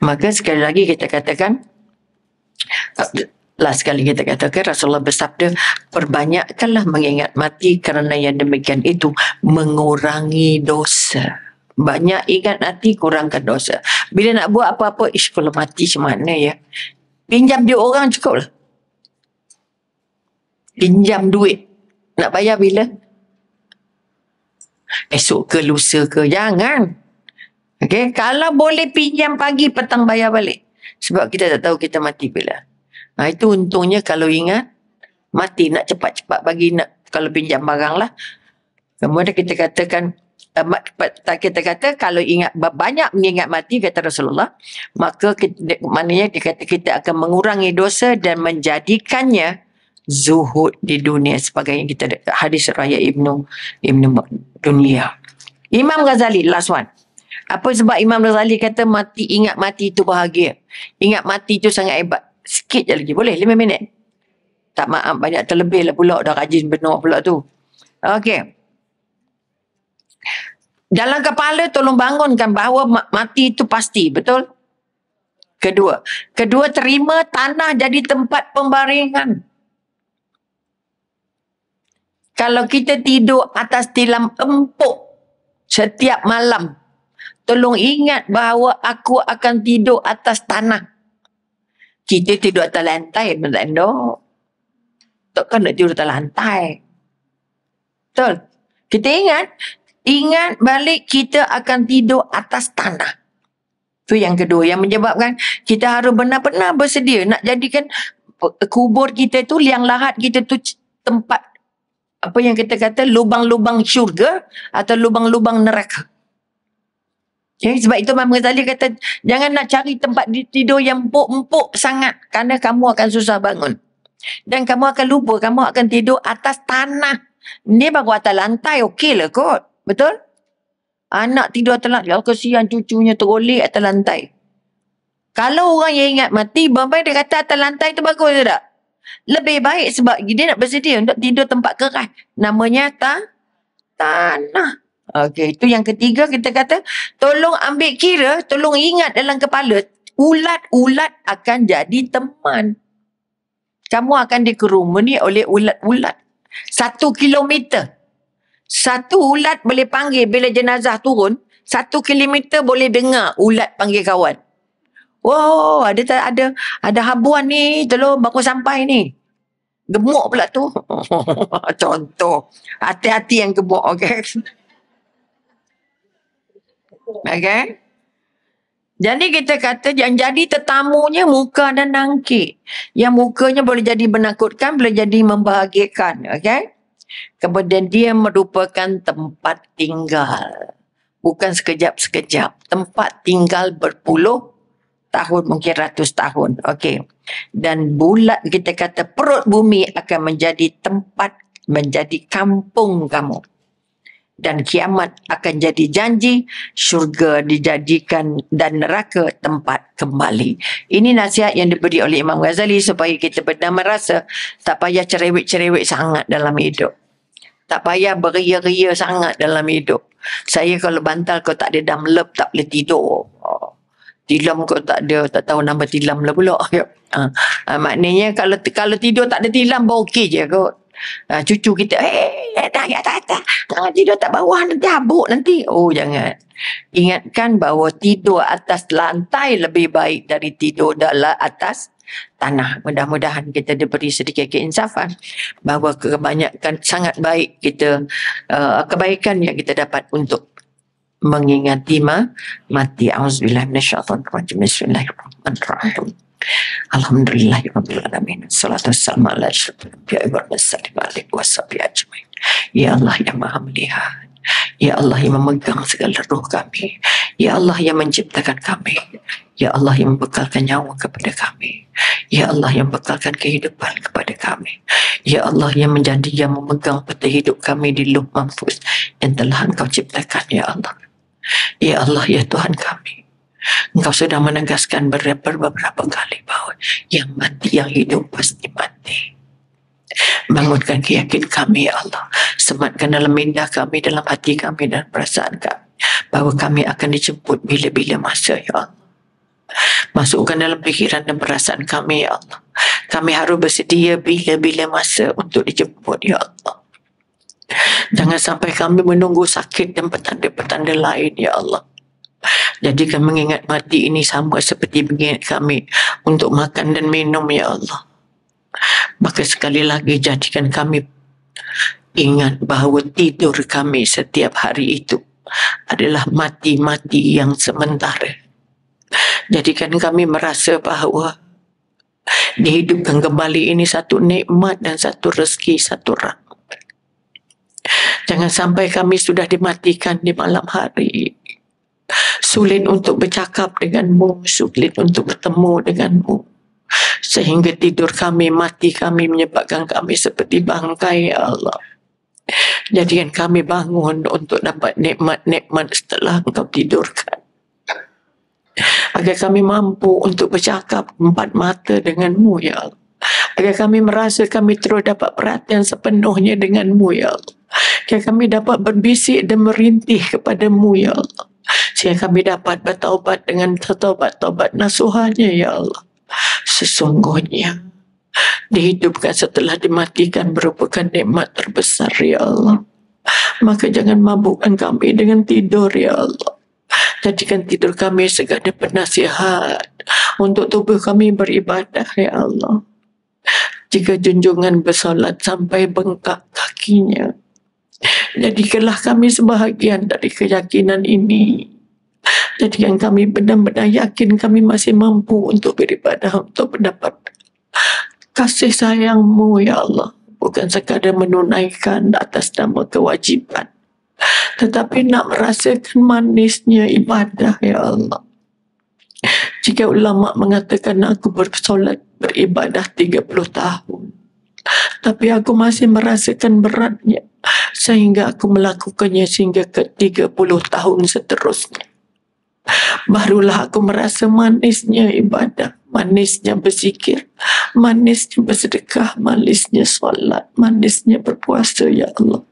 [SPEAKER 1] Maka sekali lagi kita katakan, last sekali kita katakan Rasulullah bersabda, perbanyakkanlah mengingat mati kerana yang demikian itu mengurangi dosa. Banyak ingat mati, kurangkan dosa. Bila nak buat apa-apa, kalau mati macam mana ya? Pinjam dia orang cukup lah. Pinjam duit. Nak bayar bila? Esok ke, lusa ke? Jangan. Okay? Kalau boleh pinjam pagi, petang bayar balik. Sebab kita tak tahu kita mati bila. Itu untungnya kalau ingat mati, nak cepat-cepat bagi, nak kalau pinjam barang lah. Kemudian kita katakan, kita kata kalau ingat banyak mengingat mati, kata Rasulullah, maka maknanya dia kata kita akan mengurangi dosa dan menjadikannya zuhud di dunia, sebagai yang kita hadis raya Ibnu Dunia. Imam Ghazali, last one. Apa sebab Imam Ghazali kata ingat mati itu bahagia, ingat mati itu sangat hebat? Sikit je lagi, boleh 5 minit? Tak, maaf, banyak terlebih lah pula, dah rajin benar pula tu. Okey. Dalam kepala tolong bangunkan bahawa mati itu pasti, betul? Kedua, terima tanah jadi tempat pembaringan. Kalau kita tidur atas tilam empuk setiap malam, tolong ingat bahawa aku akan tidur atas tanah. Kita tidur atas lantai, betul? Takkan nak tidur atas lantai. Betul? Kita ingat balik kita akan tidur atas tanah. Itu yang kedua, yang menyebabkan kita harus benar-benar bersedia nak jadikan kubur kita tu, liang lahat kita tu tempat, apa yang kita kata, lubang-lubang syurga atau lubang-lubang neraka. Ya, sebab itu Imam Ghazali kata, jangan nak cari tempat tidur yang empuk-empuk sangat, kerana kamu akan susah bangun. Dan kamu akan lupa, kamu akan tidur atas tanah. Ni baru atas lantai, okey lah kot. Betul? Anak tidur atas lantai, kesian cucunya terolek atas lantai. Kalau orang yang ingat mati, bapa dia kata atas lantai tu bagus ke tak? Lebih baik sebab dia nak bersedia untuk tidur tempat keras. Namanya tanah. Okey, itu yang ketiga kita kata, tolong ambil kira, tolong ingat dalam kepala, ulat-ulat akan jadi teman. Kamu akan dikerumuni oleh ulat-ulat. 1 kilometer. Satu ulat boleh panggil bila jenazah turun, 1 kilometer boleh dengar ulat panggil kawan. Wow, ada habuan ni, telur baru sampai ni. Gemuk pula tu. Contoh. Hati-hati yang gemuk, okey. Okey. Jadi kita kata yang jadi tetamunya muka dan nangkik. Yang mukanya boleh jadi menakutkan, boleh jadi membahagiakan. Okey. Kemudian dia merupakan tempat tinggal. Bukan sekejap-sekejap. Tempat tinggal berpuluh tahun, mungkin ratus tahun. Okey. Dan bulat kita kata perut bumi akan menjadi tempat, menjadi kampung kamu. Dan kiamat akan jadi janji, syurga dijadikan dan neraka tempat kembali. Ini nasihat yang diberi oleh Imam Ghazali supaya kita benar merasa tak payah cerewet-cerewet sangat dalam hidup. Tak payah beria-ria sangat dalam hidup. Saya kalau bantal kau tak ada damlep tak boleh tidur. Tilam kau tak ada, tak tahu nama tilam lah pula. Maknanya kalau tidur tak ada tilam pun okey je kot. Cucu kita, jangan tidur tak bawah nanti habuk nanti. Oh jangan. Ingatkan bahawa tidur atas lantai lebih baik dari tidur dalam atas tanah. Mudah-mudahan kita diberi sedikit keinsafan bahawa kebanyakan sangat baik kita, kebaikan yang kita dapat untuk mengingati mati. Auzubillahi minasyaitonir rajim. Bismillahirrahmanirrahim. Alhamdulillahirabbil alamin. Salatu wassalamu ala asyrafil anbiya'i wal mursalin washabihi ajmain. Ya Allah yang Maha melihat, ya Allah yang memegang segala roh kami, ya Allah yang menciptakan kami, ya Allah yang membekalkan nyawa kepada kami, ya Allah yang membekalkan kehidupan kepada kami, ya Allah yang memegang peta hidup kami di Lauh Mahfuz yang telah Engkau ciptakan, ya Allah. Ya Allah, ya Tuhan kami, Engkau sudah menegaskan beberapa kali bahawa yang mati, yang hidup pasti mati. Bangunkan keyakinan kami, ya Allah. Sematkan dalam minda kami, dalam hati kami dan perasaan kami bahawa kami akan dijemput bila-bila masa, ya Allah. Masukkan dalam fikiran dan perasaan kami, ya Allah. Kami harus bersedia bila-bila masa untuk dijemput, ya Allah. Jangan sampai kami menunggu sakit dan petanda-petanda lain, ya Allah. Jadikan mengingat mati ini sama seperti mengingat kami untuk makan dan minum, ya Allah. Maka sekali lagi jadikan kami ingat bahawa tidur kami setiap hari itu adalah mati-mati yang sementara. Jadikan kami merasa bahawa dihidupkan kembali ini satu nikmat dan satu rezeki, satu rahmat. Jangan sampai kami sudah dimatikan di malam hari, sulit untuk bercakap denganmu, sulit untuk bertemu denganmu, sehingga tidur kami, mati kami menyebabkan kami seperti bangkai, ya Allah. Jadikan kami bangun untuk dapat nikmat-nikmat setelah Engkau tidurkan, agar kami mampu untuk bercakap empat mata denganmu, ya Allah. Agar kami merasa kami terus dapat perhatian sepenuhnya denganmu, ya Allah. Agar kami dapat berbisik dan merintih kepadamu, ya Allah. Sehingga kami dapat bertaubat dengan taubat-taubat nasuhanya, ya Allah. Sesungguhnya dihidupkan setelah dimatikan merupakan nikmat terbesar, ya Allah. Maka jangan mabukkan kami dengan tidur, ya Allah. Jadikan tidur kami segala penasihat untuk tubuh kami beribadah, ya Allah. Jika junjungan bersolat sampai bengkak kakinya, jadikanlah kami sebahagian dari keyakinan ini. Jadikan kami benar-benar yakin kami masih mampu untuk beribadah, untuk mendapat kasih sayang-Mu, ya Allah. Bukan sekadar menunaikan atas nama kewajiban, tetapi nak merasakan manisnya ibadah, ya Allah. Jika ulama mengatakan aku bersolat, beribadah 30 tahun, tapi aku masih merasakan beratnya, sehingga aku melakukannya sehingga ke 30 tahun seterusnya, barulah aku merasa manisnya ibadah, manisnya berzikir, manisnya bersedekah, manisnya solat, manisnya berpuasa, ya Allah.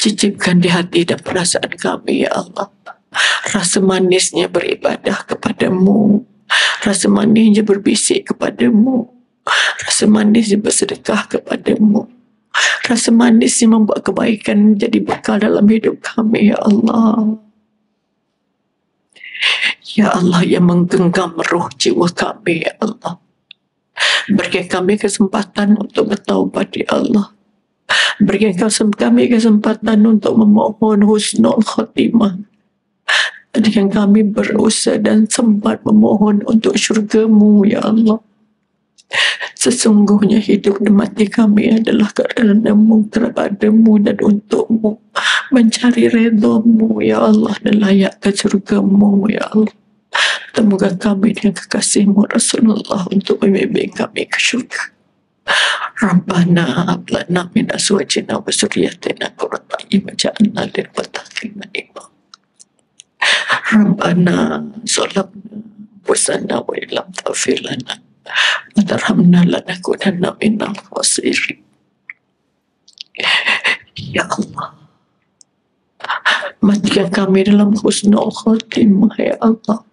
[SPEAKER 1] Cicipkan di hati dan perasaan kami, ya Allah, rasa manisnya beribadah kepadamu, rasa manisnya berbisik kepadamu, rasa manisnya bersedekah kepadamu, rasa manisnya membuat kebaikan menjadi bekal dalam hidup kami, ya Allah. Ya Allah yang menggenggam roh jiwa kami, ya Allah. Berikan kami kesempatan untuk bertaubat, ya Allah. Berikan kami kesempatan untuk memohon husnul khatimah. Jadikan kami berusaha dan sempat memohon untuk syurga-Mu, ya Allah. Sesungguhnya hidup dan mati kami adalah kerana-Mu, kepada-Mu dan untuk-Mu. Mencari redha-Mu, ya Allah, dan layak ke syurga-Mu, ya Allah. Temukan kami dengan kekasih-Mu Rasulullah untuk membimbing kami ke syurga. Rabbana hab lana min azwajina wa dzurriyyatina qurrata a'yun waj'alna lil muttaqina imama. Rabbana zalamna anfusana wa illam taghfir lana wa tarhamna lanakunanna minal khasirin. Ya Allah, matikan kami dalam husnul khatimah, ya Allah.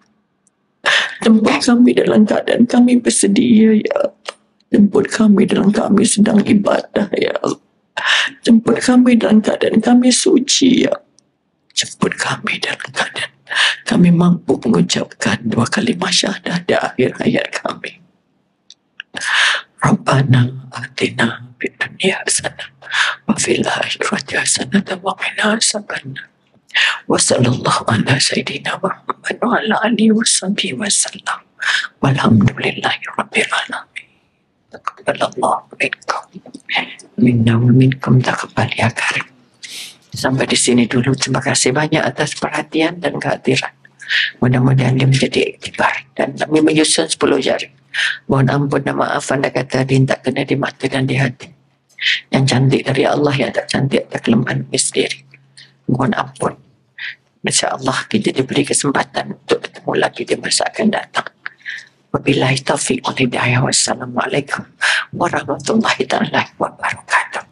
[SPEAKER 1] Jemput kami dalam keadaan kami bersedia, ya Allah. Jemput kami dalam kami sedang ibadah, ya Allah. Jemput kami dalam keadaan kami suci, ya. Jemput kami dalam keadaan kami mampu mengucapkan 2 kalimah syahadah di akhir hayat kami. Rabbana atina fid dunya hasanah wa fil akhirati hasanah wa qina adzabannar. Wa sallallahu ala sayyidina Muhammad wa ala alihi washabbihi wasallam. Walhamdulillahi rabbil alamin. Taqabbalallahu minna wa minkum taqabbal ya karim. Sampai di sini dulu. Terima kasih banyak atas perhatian dan kehadiran. Mudah-mudahan dia menjadi iktibar. Dan kami menyusun 10 jari. Mohon ampun dan maaf anda kata dia tak kena di mata dan di hati. Yang cantik dari Allah, yang tak cantik tak kelemahan sendiri. Mohon ampun. InsyaAllah kita diberi kesempatan untuk bertemu lagi di masa akan datang. Wabillahi taufiq wal hidayah. Wassalamualaikum warahmatullahi wabarakatuh.